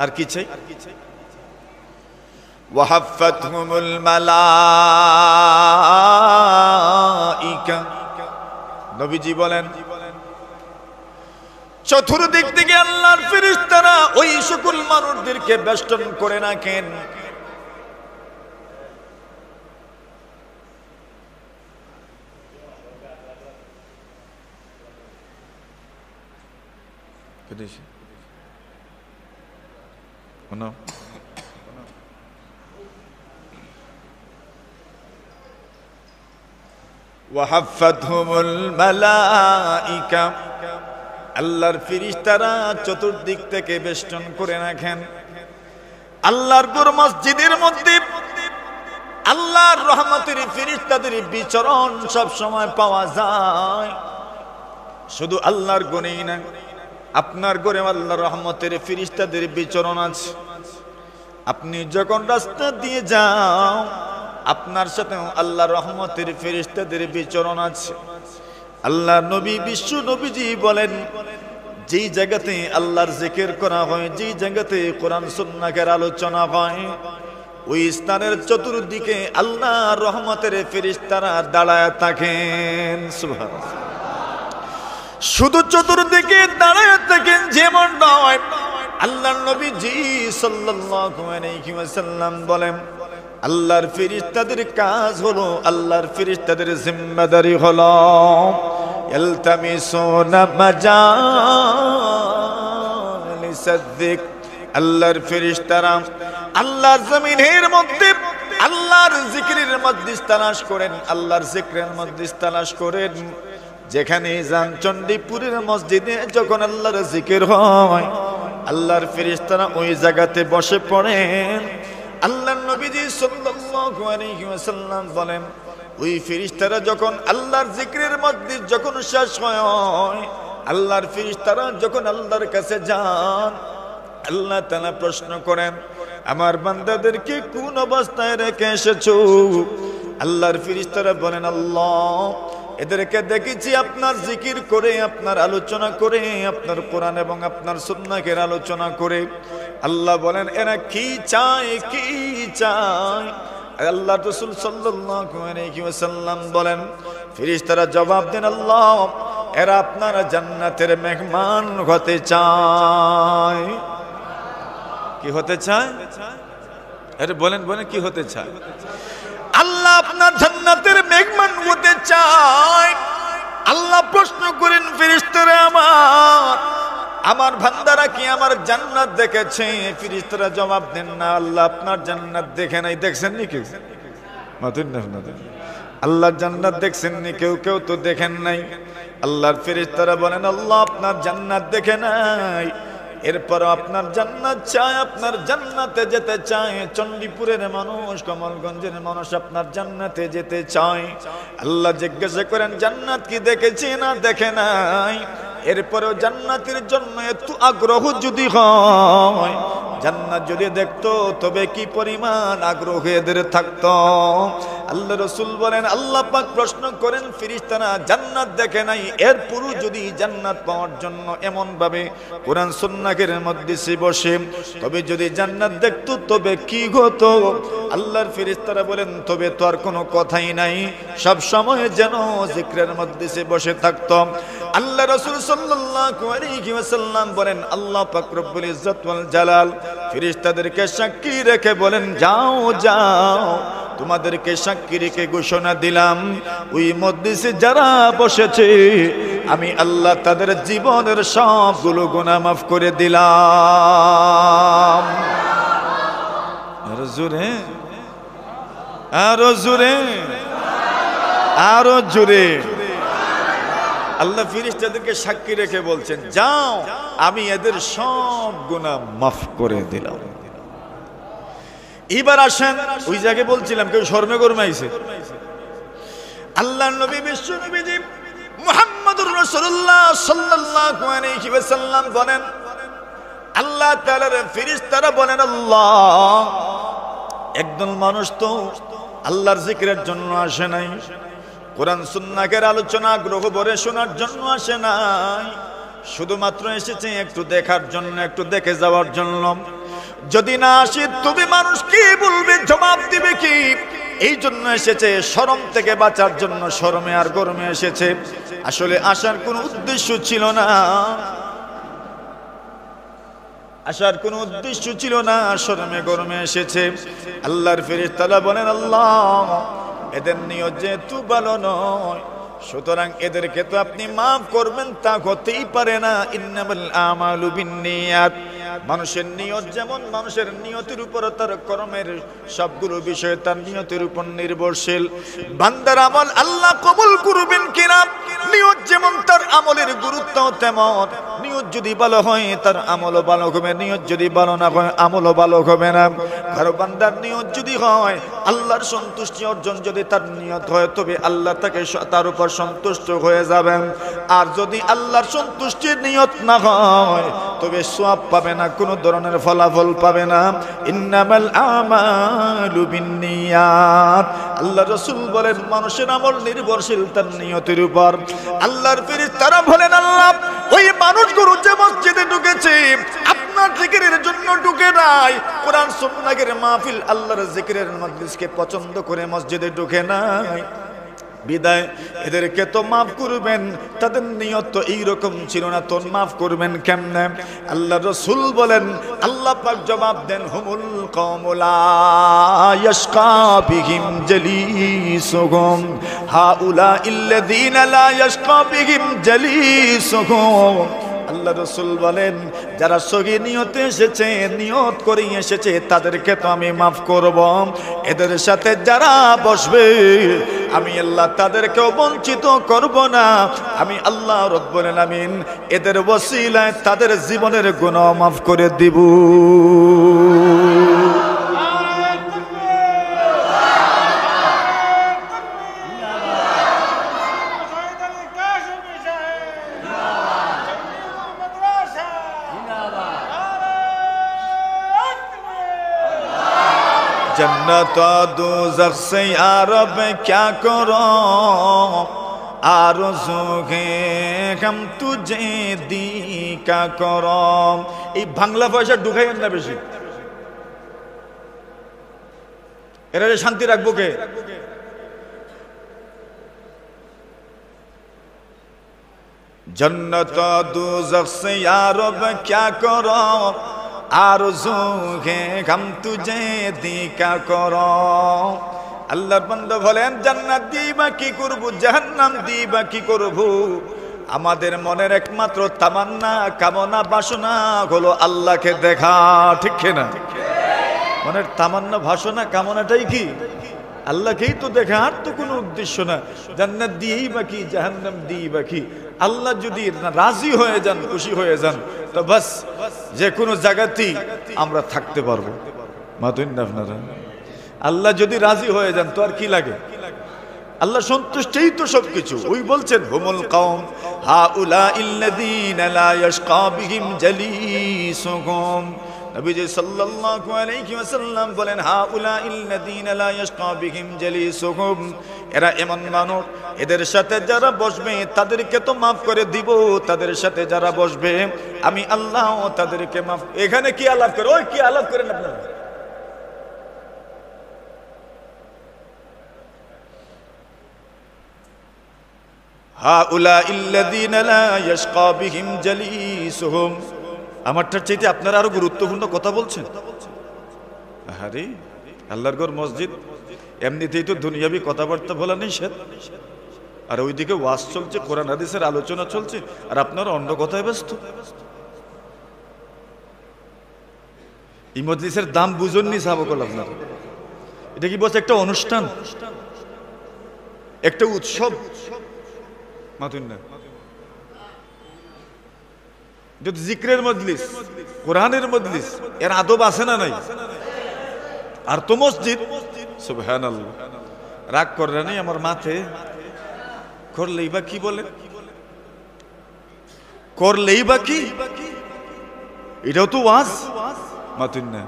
আর কি চাই ওয়াহাফাতহুমুল মালাইকা নবীজি বলেন চতুর্দিক থেকে আল্লাহর ফেরেশতারা ওই সকল মানুষদেরকে বেষ্টন করে রাখেন ওয়াহাফাতহুমুল মালাইকা, আল্লাহর ফেরেশতারা চতুর্দিক থেকে বেষ্টন করে রাখেন। আল্লাহর ঘর মসজিদের মধ্যে আল্লাহর রহমতের ফেরেশতাদের বিচরণ সব সময় পাওয়া যায়। শুধু আল্লাহর ঘরেই না, আপনার ঘরে আল্লাহর রহমতের ফেরেশতাদের বিচরণ আছে। আপনি যখন রাস্তা দিয়ে যাও, আপনার সাথে আল্লাহর রহমতের ফেরেশতাদের বিচরণ আছে। আল্লাহ নবী, বিশ্ব নবীজি বলেন, যেই জায়গাতে আল্লাহর জিকির করা হয়, যেই জায়গাতে কোরআন সুন্নাহের আলোচনা হয়, ওই স্থানের চতুর্দিকে আল্লাহর রহমতের ফেরেশতারা দাঁড়ায় থাকেন। সুবহানাল্লাহ। শুধু চতুর্দিকে দাঁড়ায় থাকেন যেমন নয়, আল্লাহর নবীজি সাল্লাল্লাহু আলাইহি ওয়াসাল্লাম বলেন, আল্লাহর ফেরেশতাদের কাজ হলো, আল্লাহর ফেরেশতাদের জিম্মাদারি হলো ইলতামিসুনা মাজালিসাদ যিকর। আল্লাহর ফেরেশতারা আল্লাহর জমিনের মধ্যে আল্লাহর জিকিরের মজলিস তালাশ করেন, আল্লাহর জিকিরের মজলিস তালাশ করেন। যেখানে যান, চণ্ডীপুরের মসজিদে যখন আল্লাহর জিকির হয়, আল্লাহর ফেরেশতারা ওই জায়গাতে বসে পড়েন। আল্লাহর নবীজি সাল্লাল্লাহু আলাইহি ওয়াসাল্লাম বলেন, ওই ফেরেশতারা যখন আল্লাহর জিকিরের মজলিস যখন শেষ হয়, আল্লাহর ফেরেশতারা যখন আল্লাহর কাছে যান, আল্লাহ তাআলা প্রশ্ন করেন, আমার বান্দাদেরকে কোন অবস্থায় রেখে এসেছো? আল্লাহর ফেরেশতারা বলেন, আল্লাহ, এদেরকে দেখেছি আপনার জিকির করে, আপনার আলোচনা করে, আপনার কোরআন এবং আপনার সুন্নাহের আলোচনা করে। আল্লাহ বলেন, এরা কি চায়, কি চায়? আল্লাহ রাসূল সাল্লাল্লাহু আলাইহি ওয়াসাল্লাম বলেন, ফেরেশতারা জবাব দেন, আল্লাহ, এরা আপনার জান্নাতের মেহমান হতে চায়। কি হতে চায়? আরে বলেন বলেন, কি হতে চায়? আল্লাহ আপনার জান্নাতের মেহমান হতে চায়। আল্লাহ প্রশ্ন করেন, ফেরেশতারা আমার বান্দারা কি আমার জান্নাত দেখেছে? ফেরেশতারা জবাব দেন, না, আল্লাহ আপনার জান্নাত দেখে নাই। দেখছেন নি কেউ? আল্লাহ জান্নাত দেখছেন নি কেউ? কেউ তো দেখেন নাই। আল্লাহর ফেরেশতারা বলেন, আল্লাহ আপনার জান্নাত দেখে নাই, এরপর আপনার জান্নাত চায়, আপনার জান্নাতে যেতে চায়। চণ্ডীপুরের মানুষ, কমলগঞ্জের মানুষ আপনার জান্নাতে যেতে চায়। আল্লাহ জিজ্ঞাসা করেন, জান্নাত কি দেখেছি না দেখে নাই? এরপরেও জান্নাতের জন্য এত আগ্রহ যদি হয়, জান্নাত যদি দেখতো, তবে কি পরিমাণ আগ্রহ এদের থাকতো। আল্লাহ রাসূল বলেন, আল্লাহ পাক প্রশ্ন করেন, ফেরেশতারা জান্নাত দেখে নাই, এরপরও যদি জান্নাত পাওয়ার জন্য এমন ভাবে কোরআন সুন্নাহের মজলিসে বসে, তবে যদি জান্নাত দেখতো তবে কি হতো? আল্লাহর ফেরেশতারা বলেন, তবে তো আর কোনো কথাই নাই, সব সময় যেন জিকিরের মজলিসে বসে থাকতো। আল্লাহ রাসূল সাল্লাল্লাহু আলাইহি ওয়াসাল্লাম বলেন, আল্লাহ পাক রব্বুল ইজ্জত ওয়াল জালাল ফেরেশতাদেরকে সাক্ষী রেখে বলেন, যাও যাও, তোমাদেরকে সাক্ষী রেখে ঘোষণা দিলাম, ওই মজলিসে যারা বসেছে আমি আল্লাহ তাদের জীবনের সবগুলো গুনাহ মাফ করে দিলাম। আরো জোরে, আরো জোরে, আরো জোরে। আল্লাহ ফেরেশতাদেরকে সাক্ষী রেখে বলছেন, যাও, আমি এদের সব গুনাহ মাফ করে দিলাম। এবার আসেন, ওই জায়গায় বলছিলাম কেউ শর্মে গরমাইছে। আল্লাহর নবী, বিশ্ব নবীজি মুহাম্মদুর রাসূলুল্লাহ সাল্লাল্লাহু আলাইহি ওয়াসাল্লাম বলেন, আল্লাহ তাআলার ফেরেশতারা বলেন, আল্লাহ, একদল মানুষ তো আল্লাহর জিকিরের জন্য আসে নাই, কোরআন সুন্নাহের আলোচনা আগ্রহ ভরে শোনার জন্য আসে নাই, শুধুমাত্র এসেছে একটু দেখার জন্য, একটু দেখে যাওয়ার জন্য। যদি না আসে তবে মানুষ কি বলবে, জবাব দিবে কি? এই জন্য এসেছে শরম থেকে বাঁচার জন্য, শরমে আর গরমে এসেছে। আসলে আসার কোনো উদ্দেশ্য ছিল না, আসার কোনো উদ্দেশ্য ছিল না, শরমে গরমে এসেছে। আল্লাহর ফেরেশতারা বলেন, আল্লাহ, এদের নিয়ত যেহেতু ভালো নয়, সুতরাং এদেরকে তো আপনি মাফ করবেন তা হতেই পারে না। ইন্নামাল আমালু বিন্নিয়াত, মানুষের নিয়ত যেমন মানুষের নিয়তের উপর তার কর্মের সবগুলো বিষয় তার নিয়তের উপর নির্ভরশীল। বান্দার আমল আল্লাহ কবুল করবেন কিনা নিয়ত যেমন তার আমলের গুরুত্ব তেমন। নিয়ত যদি ভালো হয় তার আমলও ভালো হবে, নিয়ত যদি ভালো না হয় আমলও ভালো হবে না। কারো বান্দার নিয়ত যদি হয় আল্লাহর সন্তুষ্টি অর্জন যদি তার নিয়ত হয় তবে আল্লাহ তাকে তার উপর সন্তুষ্ট হয়ে যাবেন। আর যদি আল্লাহর সন্তুষ্টির নিয়ত না হয় তবে সওয়াব পাবে না, কোনো ধরনের ফলাফল পাবে না। ইন্নামাল আমালু বিন্নিয়াত, আল্লাহ রাসূল বলেন মানুষের আমল নির্ভরশীল তার নিয়তের উপর। আল্লাহর ফেরেশতারা বলেন আল্লাহ ওই মানুষগুলো যে মসজিদে ঢুকেছে আপনার জিকিরের জন্য ঢুকে নাই, কোরআন সুন্নাহের মাহফিল আল্লাহর জিকিরের মজলিসকে পছন্দ করে মসজিদে ঢুকে নাই, বিদায় এদেরকে তো মাফ করবেন। তাদের নিয়ত তো এইরকম ছিল না, তো মাফ করবেন কেমনে? আল্লাহ রাসূল বলেন, আল্লাহ পাক জবাব দেন, হুমুল কওমু লা ইয়াশকা বিহিম জালিসুহুম হাউলা ইল্লাযীনা লা ইয়াশকা বিহিম জালিসুহুম। আল্লাহ রাসূল বলেন যারা সহি নিয়তে এসেছে, নিয়ত করে এসেছে তাদেরকে তো আমি মাফ করব। এদের সাথে যারা বসবে আমি আল্লাহ তাদেরকেও বঞ্চিত করব না। আমি আল্লাহ রব্বুল আলামিন এদের ওসিলায় তাদের জীবনের গুনাহ মাফ করে দিব। जन्नत दोज़ख से या रब क्या करो, आरज़ू है हम तुझे दी क्या करो। এই বাংলা ভাষা ঢুকাইয়েন না বেশি, এরা শান্তি রাখবো কে? जन्नत दोज़ख से या रब क्या करो, आरज़ू है हम तुझे दिखा करो। আল্লাহর বান্দা বলেন জান্নাত দিবা কি করব, জাহান্নাম দিবা কি করব? আমাদের মনের একমাত্র তামান্না কামনা বাসনা হলো আল্লাহকে দেখা, ঠিক না? মনের তামান্না বাসনা কামনাটাই কি? আল্লাহকেই তো দেখা, আর তো কোনো উদ্দেশ্য না। জান্নাত দিয়েই বা কি, জাহান্নাম দিয়েই বা কি? আল্লাহ যদি রাজি হয়ে যান, খুশি হয়ে যান তো বাস যে কোনো জায়গাতেই আমরা থাকতে পারবো। মাতুন না আপনারা? আল্লাহ যদি রাজি হয়ে যান তো আর কি লাগে? আল্লাহ সন্তুষ্টই তো সবকিছু। ওই বলছেন হুমুল কওম হাউলা ইল্লাযীনা লা ইয়াশকা বিহিম জালিসুহুম। নবীজি সাল্লাল্লাহু আলাইহি ওয়াসাল্লাম বলেন হাউলা ইল্লাযীনা লা ইয়াশকা বিহিম জালিসুহুম, এরা এমন মানুষ এদের সাথে যারা বসবে তাদেরকে তো মাফ করে দিব। তাদের সাথে যারা বসবে আমি আল্লাহ তাদেরকে মাফ। এখানে কি আলাপ করে? ওই কি আলাপ করেন আপনারা? হাউলা ইল্লাযীনা লা ইয়াশকা বিহিম জালিসুহুম। আমারটার চাইতে আপনারা আরো গুরুত্বপূর্ণ কথা বলছেন। আরে আল্লাহর ঘর মসজিদ, এমনিতেই তো দুনিয়াবি কথাবার্তা বলা নিষেধ, আর ওইদিকে ওয়াজ চলছে, কোরআন হাদিসের আলোচনা চলছে, আর আপনারা অন্য কথায় ব্যস্ত। এই মজলিসের দাম বুঝুননি সাহাবকল আপনারা। এটা কি বলছে একটা অনুষ্ঠান, একটা উৎসব? মাতুন না, যদি জিক্রের মজলিস, কোরআনের মজলিস, এর আদব আছে না নাই? আর তো মসজিদ। সুবহানাল্লাহ, রাগ করে নাই আমার মাথে, করলেই বা কি বলে, করলেই বা কি? এটাও তো ওয়াজ। মাতুন না,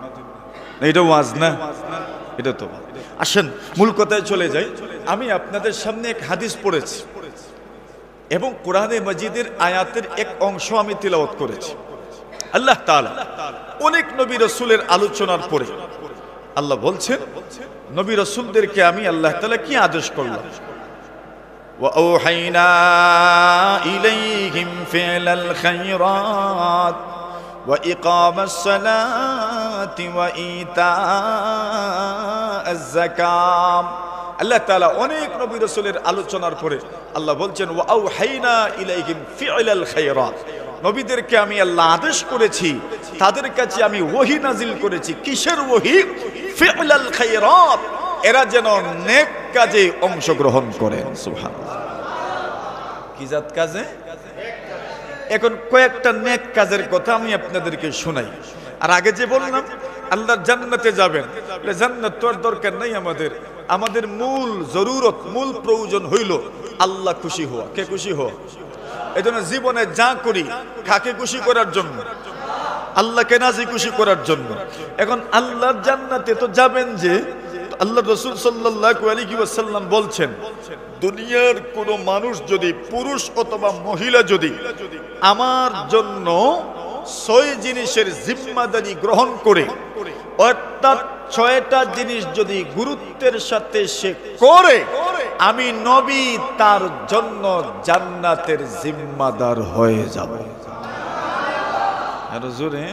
এটা ওয়াজ না, এটা তো। আসেন মূল কথায় চলে যাই। আমি আপনাদের সামনে এক হাদিস পড়েছি এবং কোরআনে মাজিদের আয়াতের এক অংশ আমি তিলাওয়াত করেছি। আল্লাহ তাআলা অনেক নবী রাসূলের আলোচনার পরে আল্লাহ বলছেন নবী রাসূলদেরকে আমি আল্লাহ তাআলা কি আদেশ করলাম। ওয়া আওহাইনা ইলাইহিম ফিলাল খায়রাত ওয়া ইকামাস সালাতি ওয়া ইতাআজ যাকাত। আল্লাহ তাআলা অনেক নবী রাসূলের আলোচনার পরে আল্লাহ বলছেন ওয়া আওহাইনা ইলাইহিম ফি'লাল খায়রাত, নবীদেরকে আমি আল্লাহ আদেশ করেছি, তাদের কাছে আমি ওহী নাজিল করেছি। কিসের ওহী? ফি'লাল খায়রাত, এরা যেন নেক কাজে অংশগ্রহণ করেন। সুবহানাল্লাহ। কি জাত কাজে? এখন কয়েকটা নেক কাজের কথা আমি আপনাদেরকে শোনাই। আর আগে যে বললাম আল্লাহর জান্নাতে যাবেন, জান্নাত তো আর দরকার নাই আমাদের। আমাদের মূল জরুরত, মূল প্রয়োজন হইল আল্লাহ খুশি হওয়া। কে খুশি হওয়া? এই জন্য জীবনে যা করি কাকে খুশি করার জন্য? আল্লাহকে রাজি খুশি করার জন্য। এখন আল্লাহর জান্নাতে তো যাবেন যে, আল্লাহ রাসূল সাল্লাল্লাহু আলাইহি ওয়াসাল্লাম বলছেন, দুনিয়ার কোন মানুষ যদি, পুরুষ অথবা মহিলা যদি আমার জন্য 6 জিনিসের জিম্মাদারি গ্রহণ করে, অর্থাৎ 6টা জিনিস যদি গুরুত্বের সাথে সে করে, আমি নবী তার জন্য জান্নাতের জিম্মাদার হয়ে যাব। আর জোরে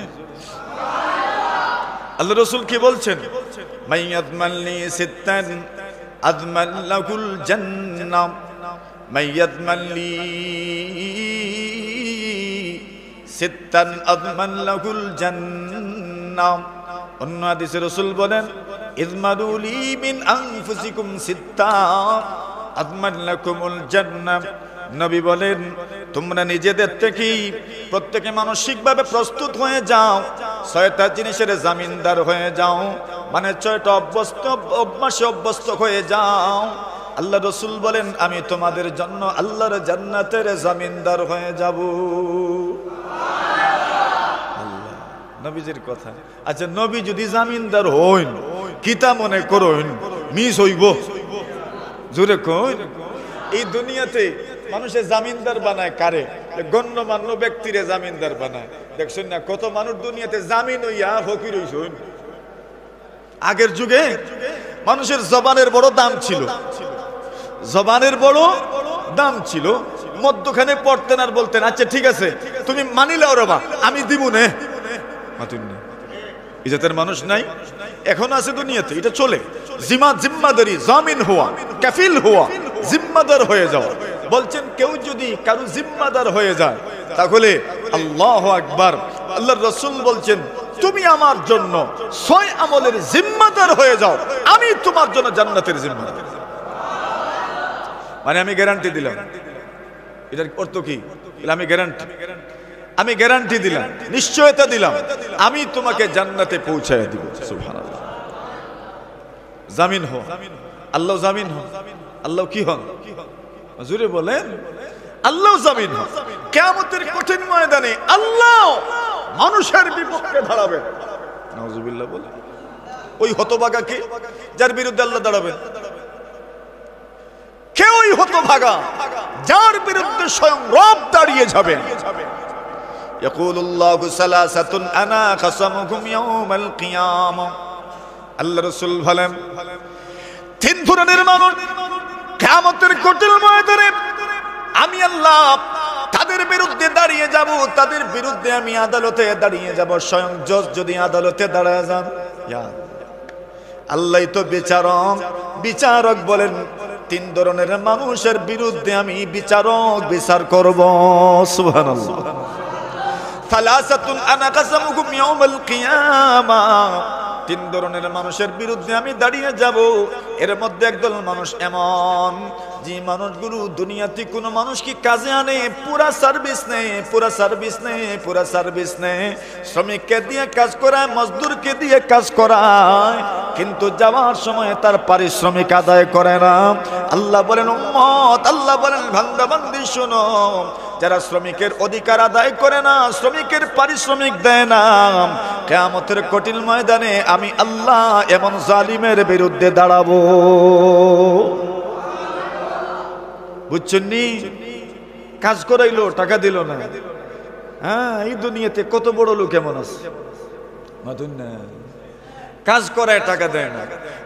আল্লাহ রাসূল কি বলছেন? মাইয়াদমানলি সিত্তান আদমান লাহুল জান্নাহ, মাইয়াদমানলি সিত্তান আদমান লাহুল জান্নাহ। অন্য হাদিসে রাসূল বলেন ইজমারুলি মিন আনফুসিকুম সিত্তা আদমান লাকুমুল জান্নাহ। নবী বলেন তোমরা নিজেদের থেকেই প্রত্যেকে মানসিকভাবে প্রস্তুত হয়ে যাও, 6টা জিনিসের জামিনদার হয়ে যাও, মানে 6টা অভ্যাসে অভ্যস্ত হয়ে যাও। আল্লাহ রাসূল বলেন আমি তোমাদের জন্য আল্লাহর জান্নাতের জামিনদার হয়ে যাব। আল্লাহ নবীজির কথা। আচ্ছা, নবী যদি জামিনদার হইন, কিতা মনে করুন মিস হইব? জোরে কই। এই দুনিয়াতে মানুষের জামিনদার বানায় কারে? গণ্যমান্য ব্যক্তিরে জামিনদার বানায়। দেখছেন না কত মানুষ দুনিয়াতে জামিন হইয়া ফকির হইছেন। আগের যুগে মানুষের জবানের বড় দাম ছিল, জবানের বড় দাম ছিল। মধ্যখানে পড়তেন আর বলতেন আচ্ছা ঠিক আছে তুমি মানিলাও রে বা, আমি দিব নে। ইজ্জতের মানুষ নাই, এখন আছে দুনিয়াতে, এটা চলে। জিম্মাদারি, জামিন হওয়া, কাফিল হওয়া, জিম্মাদার হয়ে যাওয়া। বলছেন কেউ যদি কারো জিম্মাদার হয়ে যায় তাহলে আল্লাহু আকবার, আল্লাহর রাসূল বলছেন তুমি আমার জন্য 6 আমলের জিম্মাদার হয়ে যাও, আমি তোমার জন্য জান্নাতের জিম্মাদার। মানে আমি গ্যারান্টি দিলাম। এটার অর্থ কি? আমি গ্যারান্টি দিলাম, নিশ্চয়তা দিলাম, আমি তোমাকে জান্নাতে পৌঁছায় দিব। সুবহানাল্লাহ। জামিন হও, আল্লাহ জামিন হন। আল্লাহ কি হন? হুজুরে বলেন আল্লাহ জামিন হন। কিয়ামতের কঠিন ময়দানে আল্লাহ মানুষের বিপক্ষে দাঁড়াবেন। নাউজুবিল্লাহ বলে। ওই হতভাগা কে যার বিরুদ্ধে আল্লাহ দাঁড়াবেন? কে ওই হতভাগা যার বিরুদ্ধে স্বয়ং রব দাঁড়িয়ে যাবেন? ইয়াকুলুল্লাহু সালাসাতুন আনা খাসামুকুম ইয়াউমাল কিয়ামাহ। আল্লাহ রাসূল বলেন 3 ধরনের মানুষ কিয়ামতের কঠিন ময়দানে আমি আল্লাহ তাদের বিরুদ্ধে দাঁড়িয়ে যাব, তাদের বিরুদ্ধে আমি আদালতে দাঁড়িয়ে যাব। স্বয়ং জজ যদি আদালতে দাঁড়ায় যান, আল্লাহই তো বিচারক বলেন 3 ধরনের মানুষের বিরুদ্ধে আমি বিচার করব। সুবহানাল্লাহ। সালাসাতুন আনা কাসামুকুম ইয়াউমাল কিয়ামাহ। 3 ধরনের মানুষের বিরুদ্ধে আমি দাঁড়িয়ে যাব। এর মধ্যে একদল মানুষ এমন যে মানুষগুলো দুনিয়াতে কোনো মানুষ কি কাজে আনে, পুরা সার্ভিস নেয়, শ্রমিককে দিয়ে কাজ করায়, মজদুরকে দিয়ে কাজ করায়, কিন্তু যাওয়ার সময় তার পারিশ্রমিক আদায় করে না। আল্লাহ বলেন উম্মত, আল্লাহ বলেন বান্দা বান্দি শোনো, যারা শ্রমিকের অধিকার আদায় করে না, শ্রমিকের পারিশ্রমিক দেয় না, কিয়ামতের কঠিন ময়দানে আমি আল্লাহ এমন জালিমের বিরুদ্ধে দাঁড়াবো। বুঝছেন নি? কাজ করাইলো, টাকা দিল না। হ্যাঁ, এই দুনিয়াতে কত বড় লোক এমন আছে, কাজ করায় টাকা দেয় না।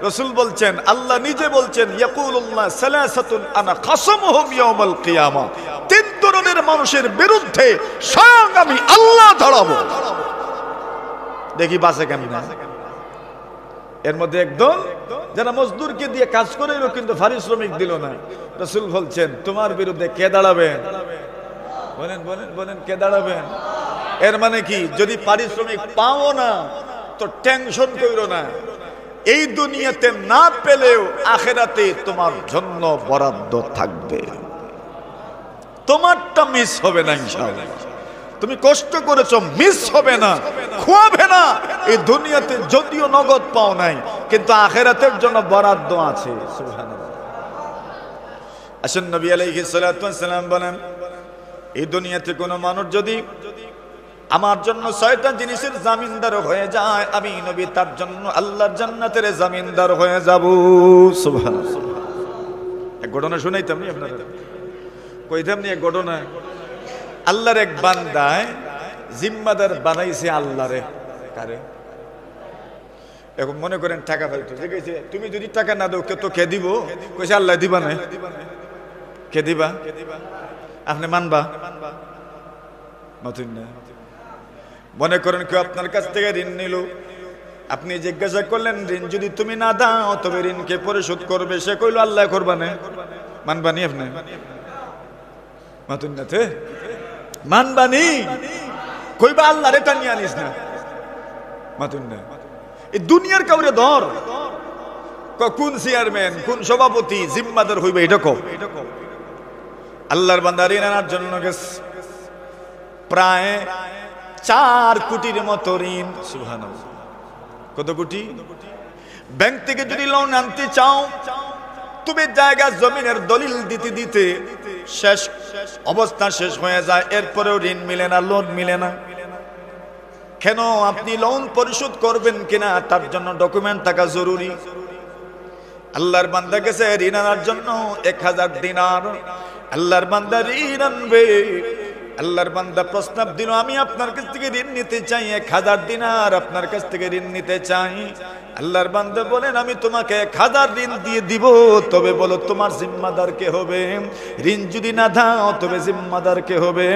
রাসূল বলছেন, আল্লাহ নিজে বলছেন ইয়াকুলুল্লাহ সালাসাতুন আনা খাসামুহুম ইয়াউমাল কিয়ামাহ। 3 ধরনের মানুষের বিরুদ্ধে স্বয়ং আমি আল্লাহ দাঁড়াবো। দেখি বাসে কেমন। এর মধ্যে একদম যারা মজদুরকে দিয়ে কাজ করে কিন্তু পারিশ্রমিক দিল না, রাসূল বলছেন তোমার বিরুদ্ধে কে দাঁড়াবেন? বলেন বলেন বলেন, কে দাঁড়াবেন? এর মানে কি, যদি পারিশ্রমিক পাও না তো টেনশন কইরো না, এই দুনিয়াতে না পেলেও আখিরাতে তোমার জন্য বরাদ্দ থাকবে, তোমারটা মিস হবে না ইনশাআল্লাহ। তুমি কষ্ট করেছো, মিস হবে না, খোয়াবে না। এই দুনিয়াতে যদিও নগদ পাও নাই, কিন্তু আখিরাতের জন্য বরাদ্দ আছে। সুবহানাল্লাহ। আসেন নবী আলাইহিস সালাতু ওয়াস সালাম বলেন, এই দুনিয়াতে কোনো মানুষ যদি আমার জন্য 6টা জিনিসের জামিনদার হয়ে যায়, আমি নবী তার জন্য আল্লাহর জান্নাতের জামিনদার হয়ে যাব। সুবহানাল্লাহ। এক ঘটনা শুনাইতাম নি আপনারা, কইতাম নি এক ঘটনা। আল্লাহর এক বান্দায় জিম্মাদার বানাইছে আল্লাহরে। কারে? এখন মনে করেন টাকা পাইতো, যে কইছে তুমি যদি টাকা না দাও তো কে দিব? কইছে আল্লাহ দিবা না। কে দিবা? আপনি মানবা? নতুন না। মনে করেন কেউ আপনার কাছ থেকে ঋণ নিল, আপনি জিজ্ঞাসা করলেন ঋণ যদি তুমি না দাও তবে ঋণকে পরিশোধ করবে, সে কইল আল্লাহ করবা না। মানবানি? আপনি নতুন নাতে মানবানি? কইবা আল্লাহ রে টানিয়ে আনিস না। নতুন না। এই দুনিয়ার কাউরে ধর, কোন চেয়ারম্যান কোন সভাপতি জিম্মাদার হইবে এটা কও। আল্লাহর বান্দা ঋণ আনার জন্য গেছে, প্রায় 4 কোটির মতো ঋণ। সুবহানাল্লাহ। কত কোটি? ব্যাংক থেকে যদি লোন আনতে চাও, তুমি জায়গা জমিনের দলিল দিতে দিতে শেষ অবস্থা শেষ হয়ে যায়, এরপরেও ঋণ মিলে না, লোন মিলে না। কেন? আপনি লোন পরিশোধ করবেন কিনা তার জন্য ডকুমেন্ট থাকা জরুরি। আল্লাহর বান্দা গেছে ঋণ আনার জন্য 1000 দিনার। আল্লাহর বান্দা ঋণ আনবে, আল্লাহর বান্দা প্রস্তাব দিল আমি আপনার কাছ থেকে ঋণ নিতে চাই 1000 দিনার, আপনার কাছ থেকে ঋণ নিতে চাই। আল্লাহর বান্দা বলেন আমি তোমাকে 1000 ঋণ দিয়ে দিব, তবে বলো তোমার জিম্মাদার কে হবে? ঋণ যদি না দাও তবে জিম্মাদার কে হবে?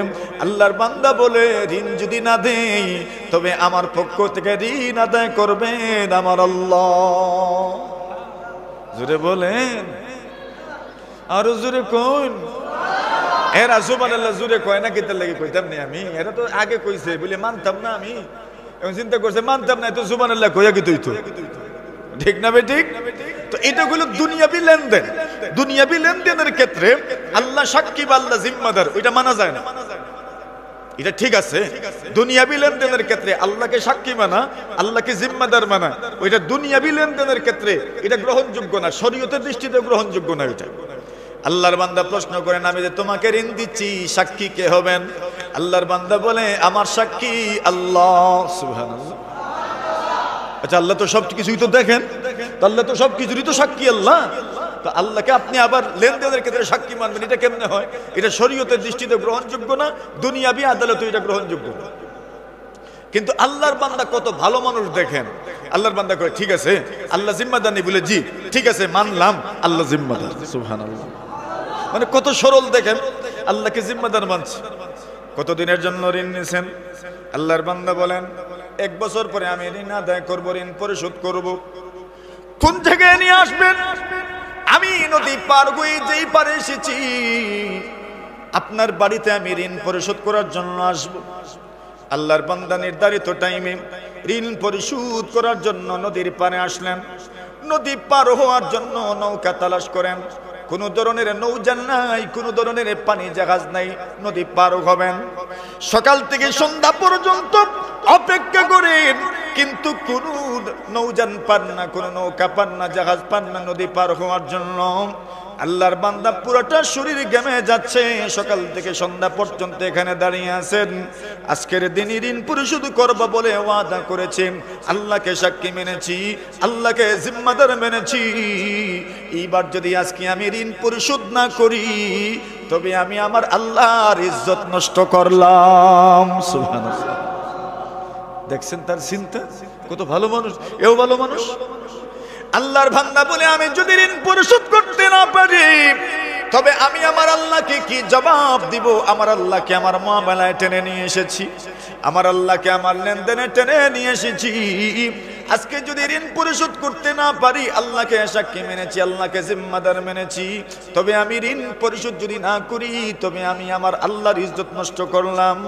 আল্লাহর বান্দা বলে ঋণ যদি না দেই তবে আমার পক্ষ থেকে ঋণ আদায় করবেন আমার আল্লাহ। জোরে বলেন, আরো জোরে কোন। এরা সুবহানাল্লাহ জোরে কয় না, কিতার লাগি কইতাম না আমি, এরা তো আগে কইছে বলে মানতাম না আমি। এখন চিন্তা করছে মানতাম না তো সুবহানাল্লাহ কইয়া কি তুই তো ঠিক না বে ঠিক? তো এটা হলো দুনিয়াবি লেনদেন। দুনিয়াবি লেনদেনের ক্ষেত্রে আল্লাহ সাক্ষী বা আল্লাহ জিম্মাদার, ওইটা মানা যায় না। এটা ঠিক আছে। দুনিয়াবি লেনদেনের ক্ষেত্রে আল্লাহকে সাক্ষী মানা, আল্লাহকে জিম্মাদার মানা, ওইটা দুনিয়াবি লেনদেনের ক্ষেত্রে এটা গ্রহণযোগ্য না, শরীয়তের দৃষ্টিতে গ্রহণযোগ্য না। এটা আল্লাহর বান্দা প্রশ্ন করেন আমি যে তোমাকে ঋণ দিচ্ছি সাক্ষী কে হবেন? আল্লাহর বান্দা বলে আমার সাক্ষী আল্লাহ। সুবহানাল্লাহ। আচ্ছা আল্লাহ তো সব কিছুই তো দেখেন, তো আল্লাহ তো সব কিছুরই তো সাক্ষী আল্লাহ। তো আল্লাহকে আপনি আবার লেনদেনের ক্ষেত্রে সাক্ষী মানবেন, এটা কেমনে হয়? এটা শরীয়তের দৃষ্টিতে গ্রহণযোগ্য না, দুনিয়াবি আদালতে এটা গ্রহণযোগ্য। কিন্তু আল্লাহর বান্দা কত ভালো মানুষ দেখেন। আল্লাহর বান্দা কয় ঠিক আছে আল্লাহ জিম্মাদার নেই বলে জি ঠিক আছে মানলাম আল্লাহ জিম্মাদার। সুবহানাল্লাহ। মানে কত সরল দেখেন, আল্লাহকে জিম্মাদার মানছে। কতদিনের জন্য ঋণ নিয়েছেন? আল্লাহর বান্দা বলেন 1 বছর পরে আমি ঋণ আদায় করব, ঋণ পরিশোধ করব। কোন জায়গায় নিয়ে আসবেন? আমি নদী পার হয়ে যেই পারে এসেছি আপনার বাড়িতে আমি ঋণ পরিশোধ করার জন্য আসব। আল্লাহর বান্দা নির্ধারিত টাইমে ঋণ পরিশোধ করার জন্য নদীর পাড়ে আসলেন। নদী পার হওয়ার জন্য নৌকা তালাশ করেন, কোন ধরনের নৌযান নাই, কোন ধরনের পানি জাহাজ নাই, নদী পার হবেন। সকাল থেকে সন্ধ্যা পর্যন্ত অপেক্ষা করেন, কিন্তু কোন নৌযান পান না, কোন নৌকা পান না, জাহাজ পান না নদী পার হওয়ার জন্য। আল্লাহর বান্দা পুরোটা শরীর ঘেমে যাচ্ছে, সকাল থেকে সন্ধ্যা পর্যন্ত এখানে দাঁড়িয়ে আছেন। আজকের দিন ঋণ পরিশোধ করব বলে ওয়াদা করেছেন, আল্লাহকে সাক্ষী মেনেছি, আল্লাহকে জিম্মাদার মেনেছি। এইবার যদি আজকে আমি ঋণ পরিশোধ না করি তবে আমি আমার আল্লাহর ইজ্জত নষ্ট করলাম। সুবহানাল্লাহ। দেখছেন তার চিন্তা, কত ভালো মানুষ, এও ভালো মানুষ। আল্লাহর বান্দা বলে আমি যদি ঋণ পরিশোধ করতে না পারি তবে আমি আমার আল্লাহকে কি জবাব দিব? আমার আল্লাহকে আমার মামলায় টেনে নিয়ে এসেছি, আমার আল্লাহকে আমার লেনদেনে টেনে নিয়ে এসেছি। আজকে যদি ঋণ পরিশোধ করতে না পারি, আল্লাহকে সাক্ষী মেনেছি, আল্লাহকে জিম্মাদার মেনেছি, তবে আমি ঋণ পরিশোধ যদি না করি তবে আমি আমার আল্লাহর ইজ্জত নষ্ট করলাম।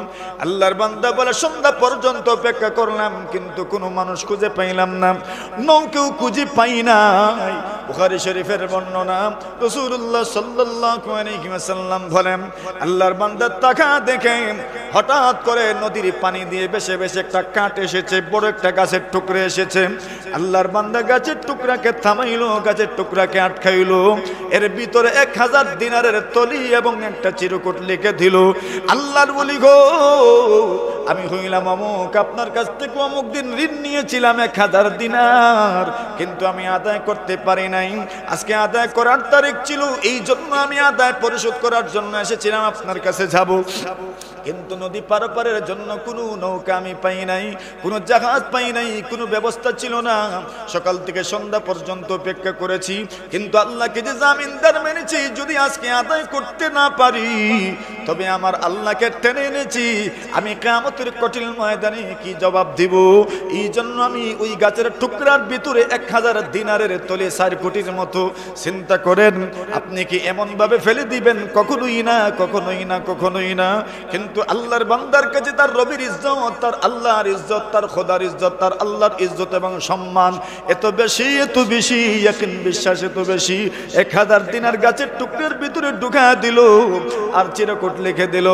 আল্লাহর বান্দা বলে সন্ধ্যা পর্যন্ত অপেক্ষা করলাম কিন্তু কোনো মানুষ খুঁজে পাইলাম না, নৌকেও খুঁজে পাই নাই। বুখারী শরীফের বর্ণনা, রাসূলুল্লাহ সাল্লাল্লাহু আলাইহি ওয়াসাল্লাম বলেন আল্লাহর বান্দা তাকা দেখে হঠাৎ করে নদীর পানি দিয়ে বেশে বেশে একটা কাঠ এসেছে, বড় একটা গাছের টুকরা এসেছে। আল্লাহর বান্দা গাছের টুকরাকে থামাইলো, গাছের টুকরাকে আটকাইলো, এর ভিতরে 1000 দিনারের তলি এবং একটা চিরকুট লিখে দিল, আল্লাহর ওলি গো আমি হইলাম অমুক, আপনার কাছ থেকে অমুক দিন ঋণ নিয়েছিলাম 1000 দিনার, কিন্তু আমি আদায় করতে পারি নাই। আজকে আদায় করার তারিখ ছিল, এই জন্য আমি আদায় পরিশোধ করার জন্য এসেছিলাম, আপনার কাছে যাব, কিন্তু নদী পারাপারের জন্য কোনো নৌকা আমি পাই নাই, কোনো জাহাজ পাই নাই, কোনো ব্যবস্থা ছিল না। সকাল থেকে সন্ধ্যা পর্যন্ত অপেক্ষা করেছি, কিন্তু আল্লাহকে যে জামিনদার মেনেছি, যদি আজকে আদায় করতে না পারি তবে আমার আল্লাহকে টেনে এনেছি, আমি কিয়ামতের কঠিন ময়দানে কি জবাব দিব? এই জন্য আমি ওই গাছের টুকরার ভিতরে 1000 দিনারের তলে 4 কোটির মতো। চিন্তা করেন আপনি কি এমন ভাবে ফেলে দিবেন? কখনোই না, কখনোই না, কখনোই না। কিন্তু আল্লাহর বান্দার কাছে তার রবির ইজ্জত, তার আল্লাহর ইজ্জত, তার খোদার ইজ্জত, তার আল্লাহর ইজ্জত এবং সম্মান এত বেশি, এত বেশি, ইয়াকিন বিশ্বাস এত বেশি। 1000 দিনার গাছের টুকরার ভিতরে ঢুকা দিল আর চিরকুট লিখে দিল,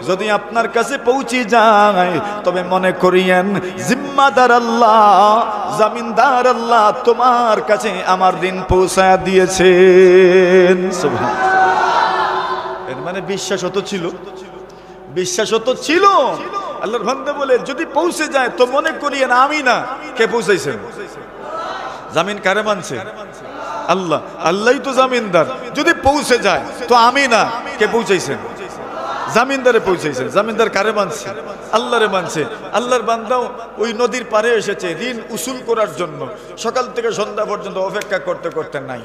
যদি আপনার কাছে পৌঁছে যায় তবে মনে করিয়েন জিম্মাদার আল্লাহ, জামিনদার আল্লাহ তোমার কাছে আমার ঋণ পৌঁছায় দিয়েছেন। সুবহানাল্লাহ। এর মানে বিশ্বাস হতো ছিল, বিশ্বাস হতো ছিল। আল্লাহর বান্দা বলে যদি পৌঁছে যায় তো মনে করিয়েন আমি না, কে পৌঁছাইছেন? জামিন কারে মানছে? আল্লাহ, আল্লাহই তো জামিনদার। যদি পৌঁছে যায় তো আমি না, কে পৌঁছাইছেন? জামিনদারে পৌঁছাইছেন। জামিনদার কারে মানছে? আল্লাহরে মানছে। আল্লাহর বান্দাও ওই নদীর পারে এসেছে ঋণ উসুল করার জন্য, সকাল থেকে সন্ধ্যা পর্যন্ত অপেক্ষা করতে করতে নাই।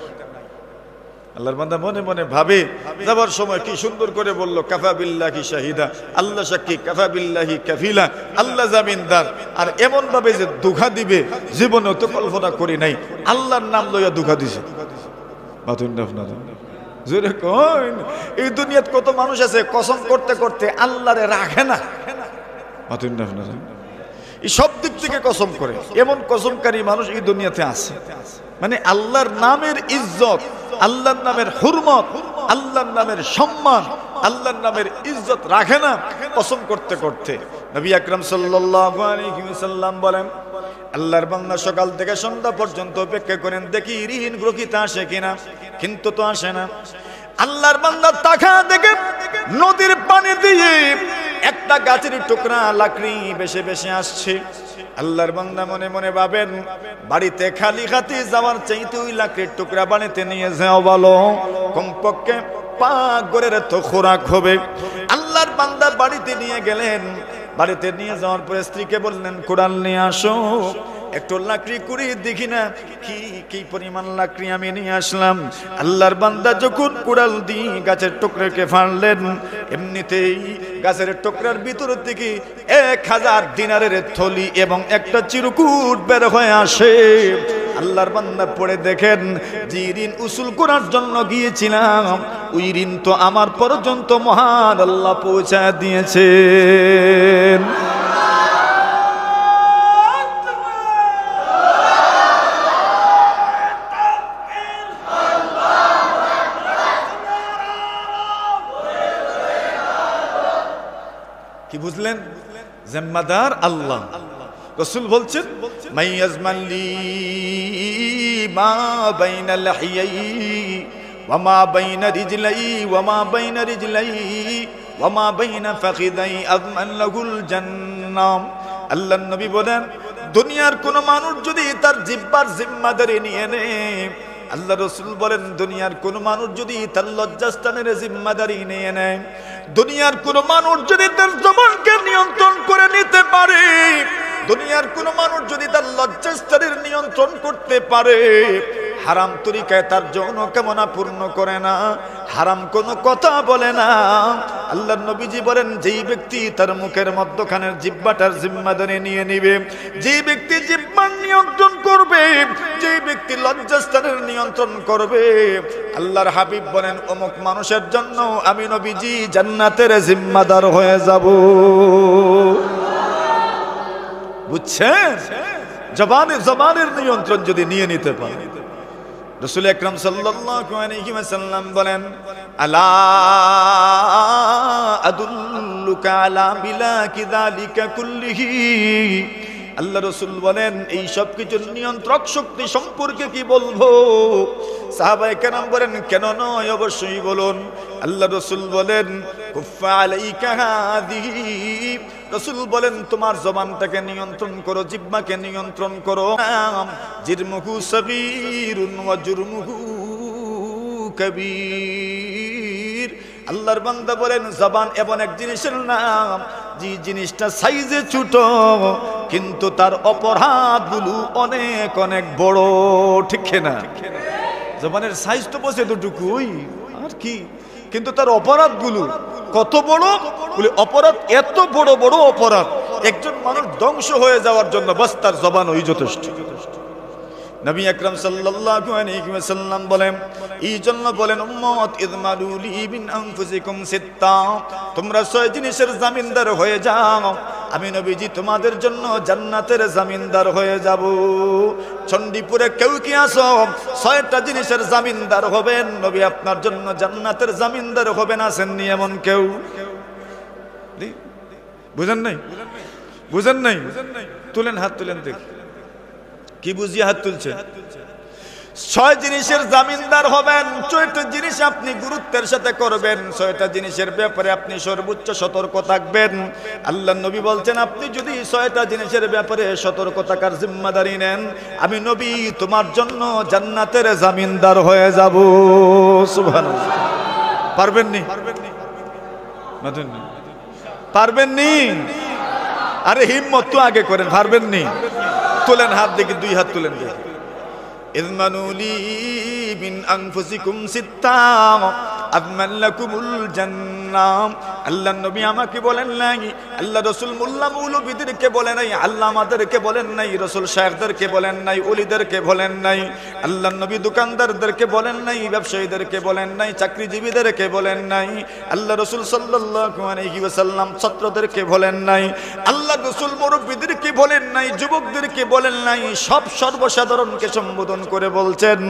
আল্লাহর বান্দা মনে মনে ভাবে, যাবার সময় কি সুন্দর করে বলল, কাফা বিল্লাহি শাহিদা, আল্লাহ সাক্ষী, কাফা বিল্লাহি কাফিলা, আল্লাহ জামিনদার। আর এমন ভাবে যে দুঃখা দিবে জীবনে তো কল্পনা করি নাই, আল্লাহর নাম লইয়া দুঃখা দিছে। এই দুনিয়াত কত মানুষ আছে কসম করতে করতে আল্লাহরে রাখে না, এই সব দিক থেকে কসম করে, এমন কসমকারী মানুষ এই দুনিয়াতে আছে। মানে আল্লাহর নামের ইজ্জত, আল্লাহর নামের হুরমত, আল্লাহর নামের সম্মান, আল্লাহর নামের ইজ্জত রাখে না কসম করতে করতে। নবী আকরাম সাল্লাল্লাহু আলাইহি ওয়াসাল্লাম বলেন আল্লাহর বান্দা সকাল থেকে সন্ধ্যা পর্যন্ত অপেক্ষা করেন দেখি ঋণ গ্রহীত আসে কিনা, কিন্তু তো আসে না। আল্লাহর বান্দা তাকা দেখে নদীর পানি দিয়ে একটা গাছের টুকরা লাকড়ি বেশে বেশে আসছে। আল্লাহর বান্দা মনে মনে ভাবেন বাড়িতে খালি হাতে যাওয়ার চাইতে ওই লাকড়ির টুকরা বাড়িতে নিয়ে যাও ভালো, কমপক্ষে পাক ঘরের তো খোরাক হবে। আল্লাহর বান্দা বাড়িতে নিয়ে গেলেন, বাড়িতে নিয়ে যাওয়ার পরে স্ত্রীকে বললেন কোড়াল নিয়ে আসো, একটু লাকড়ি কুড়িয়ে দেখি না কি কি পরিমাণ লাকড়ি আমি নিয়ে আসলাম। আল্লাহর বান্দা যখন কুড়াল দিয়ে গাছের টুকরাকে ফাড়লেন, এমনিতেই গাছের টুকরার ভিতর থেকে 1000 দিনারের থলি এবং একটা চিরকুট বের হয়ে আসে। আল্লাহর বান্দা পড়ে দেখেন যে ঋণ উসুল করার জন্য গিয়েছিলাম ওই ঋণ তো আমার পর্যন্ত মহান আল্লাহ পৌঁছায় দিয়েছেন। কি বুঝলেন? জিম্মাদার আল্লাহ। রাসূল বলছেন মাইয়াজমালি মা বাইনা লাহিয়াই ওয়া মা বাইনা রিজলাই ওয়া মা বাইনা রিজলাই ওয়া মা বাইনা ফাখিদাই আযমান লাহুল জান্নাহ। আল্লাহর নবী বলেন দুনিয়ার কোন মানুষ যদি তার জিহ্বার জিম্মাদারি নিয়ে নেয়, আল্লাহ রাসূল বলেন দুনিয়ার কোন মানুষ যদি তার লজ্জাস্থানের জিম্মাদারি নিয়ে নেয়, দুনিয়ার কোন মানুষ যদি তার জবানকে নিয়ন্ত্রণ করে নিতে পারে, দুনিয়ার কোন মানুষ যদি তার লজ্জাস্থানের নিয়ন্ত্রণ করতে পারে, হারাম তরিকায় তার যৌন কামনা পূর্ণ করে না, হারাম কোনো কথা বলে না, আল্লাহর নবীজি বলেন যেই ব্যক্তি তার মুখের মধ্যখানের জিহ্বাটার জিম্মাদারি নিয়ে নিবে, যেই ব্যক্তি জিহ্বার নিয়ন্ত্রণ করবে, যেই ব্যক্তি লজ্জাস্থানের নিয়ন্ত্রণ করবে, আল্লাহর হাবিব বলেন অমুক মানুষের জন্য আমি নবীজি জান্নাতের জিম্মাদার হয়ে যাব। বুঝছেন? জবানের নিয়ন্ত্রণ যদি নিয়ে নিতে পারে। রাসূল আকরাম সাল্লাল্লাহু আলাইহি ওয়াসাল্লাম বলেন আলা আদুল্লুকা আলা মিলাকি যালিকা কুল্লিহি, আল্লাহ রাসূল বলেন এই সব কিছুর নিয়ন্ত্রক শক্তি সম্পর্কে কি বলবো? সাহাবায়ে কেরাম বলেন কেন নয়, অবশ্যই বলুন। আল্লাহ রাসূল বলেন কুফা আলাইকা হাদিহি, রাসূল বলেন তোমার জবানটাকে নিয়ন্ত্রণ করো, জিহ্বাকে নিয়ন্ত্রণ করো। জিরমুহু সাগীরুন ওয়া জুরমুহু কাবীর। আল্লাহর বান্দা বলেন জবান এমন এক জিনিসের নাম যে জিনিসটা সাইজে ছোট কিন্তু তার অপরাধগুলো অনেক অনেক বড়, ঠিক না? জবানের সাইজ তো বসে দুটুকুই আর কি, কিন্তু তার অপরাধগুলো কত বড় বলে, অপরাধ এত বড় বড় অপরাধ, একজন মানুষ ধ্বংস হয়ে যাওয়ার জন্য বাস তার জবান ওই যথেষ্ট। নবী আকরাম সাল্লাল্লাহু আলাইহি ওয়াসাল্লাম বলেন এই জন্য বলেন উম্মত ইযমালু লি মিন আনফুসিকুম সিত্তা, তোমরা 6 জিনিসের জামিনদার হয়ে যাও, আমি নবীজি তোমাদের জন্য জান্নাতের জামিনদার হয়ে যাব। চণ্ডীপুরে কেউ কি আসো 6টা জিনিসের জামিনদার হবেন, নবী আপনার জন্য জান্নাতের জামিনদার হবেন, আসেননি এমন কেউ? বুঝেন নাই? বুঝেন নাই? তুলেন হাত, তুলেন দেখি কি বুঝিয়ে হাত তুলছে। 6 জিনিসের জামিনদার হবেন, 6টা জিনিস আপনি গুরুত্বের সাথে করবেন, 6টা জিনিসের ব্যাপারে আপনি সর্বোচ্চ সতর্ক থাকবেন। আল্লাহর নবী বলছেন আপনি যদি 6টা জিনিসের ব্যাপারে সতর্ক থাকার জিম্মাদারি নেন, আমি নবী তোমার জন্য জান্নাতের জামিনদার হয়ে যাব। সুবহানাল্লাহ। পারবেন নি? পারবেন নি? আরে হিম্মত তো আগে করেন, পারবেন নি? তুলেন হাত দেখি, 2 হাত তুলেন দেখি। ইযমানু লি মিন আনফুসিকুম সিত্তা আযমান লাকুমুল জান্নাহ। আল্লাহর নবী আমাকে বলেন নাই, আল্লাহ রাসূল মোল্লা মৌলবীদেরকে বলেন নাই, আল্লাহ আমাদেরকে বলেন নাই, রাসূল শায়েখদেরকে বলেন নাই, ওলিদেরকে বলেন নাই, আল্লাহর নবী দোকানদারদেরকে বলেন নাই, ব্যবসায়ীদেরকে বলেন নাই, চাকরিজীবীদেরকে বলেন নাই, আল্লাহ রাসূল সাল্লাল্লাহু আলাইহি ওয়াসাল্লাম ছাত্রদেরকে বলেন নাই, আল্লাহ রাসূল মুরব্বিদেরকে বলেন নাই, যুবকদেরকে বলেন নাই, সব সর্বসাধারণকে সম্বোধন করে বলছেন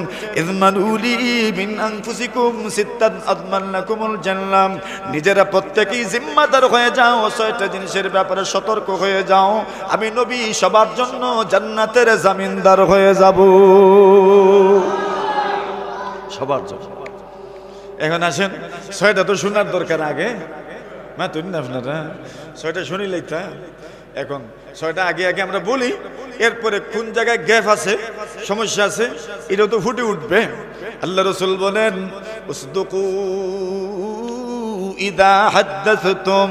ইযমানু লি মিন আনফুসিকুম সিত্তান আযমান লাকুমুল জান্নাহ। নিজেরা প্রত্যেকেই জিম্মাদার হয়ে যাও, 6টা জিনিসের ব্যাপারে সতর্ক হয়ে যাও, আমি নবী সবার জন্য জান্নাতের জামিনদার হয়ে যাব, সবার জন্য। এখন আসেন 6টা তো শোনার দরকার আগে, মা তুই না আপনারা 6টা শুনিলেই তা। এখন 6টা আগে আগে আমরা বলি, এরপরে কোন জায়গায় গ্যাপ আছে, সমস্যা আছে, এটা তো ফুটে উঠবে। আল্লাহ রাসূল বলেন উসদুকু ইযা হাদাসতুম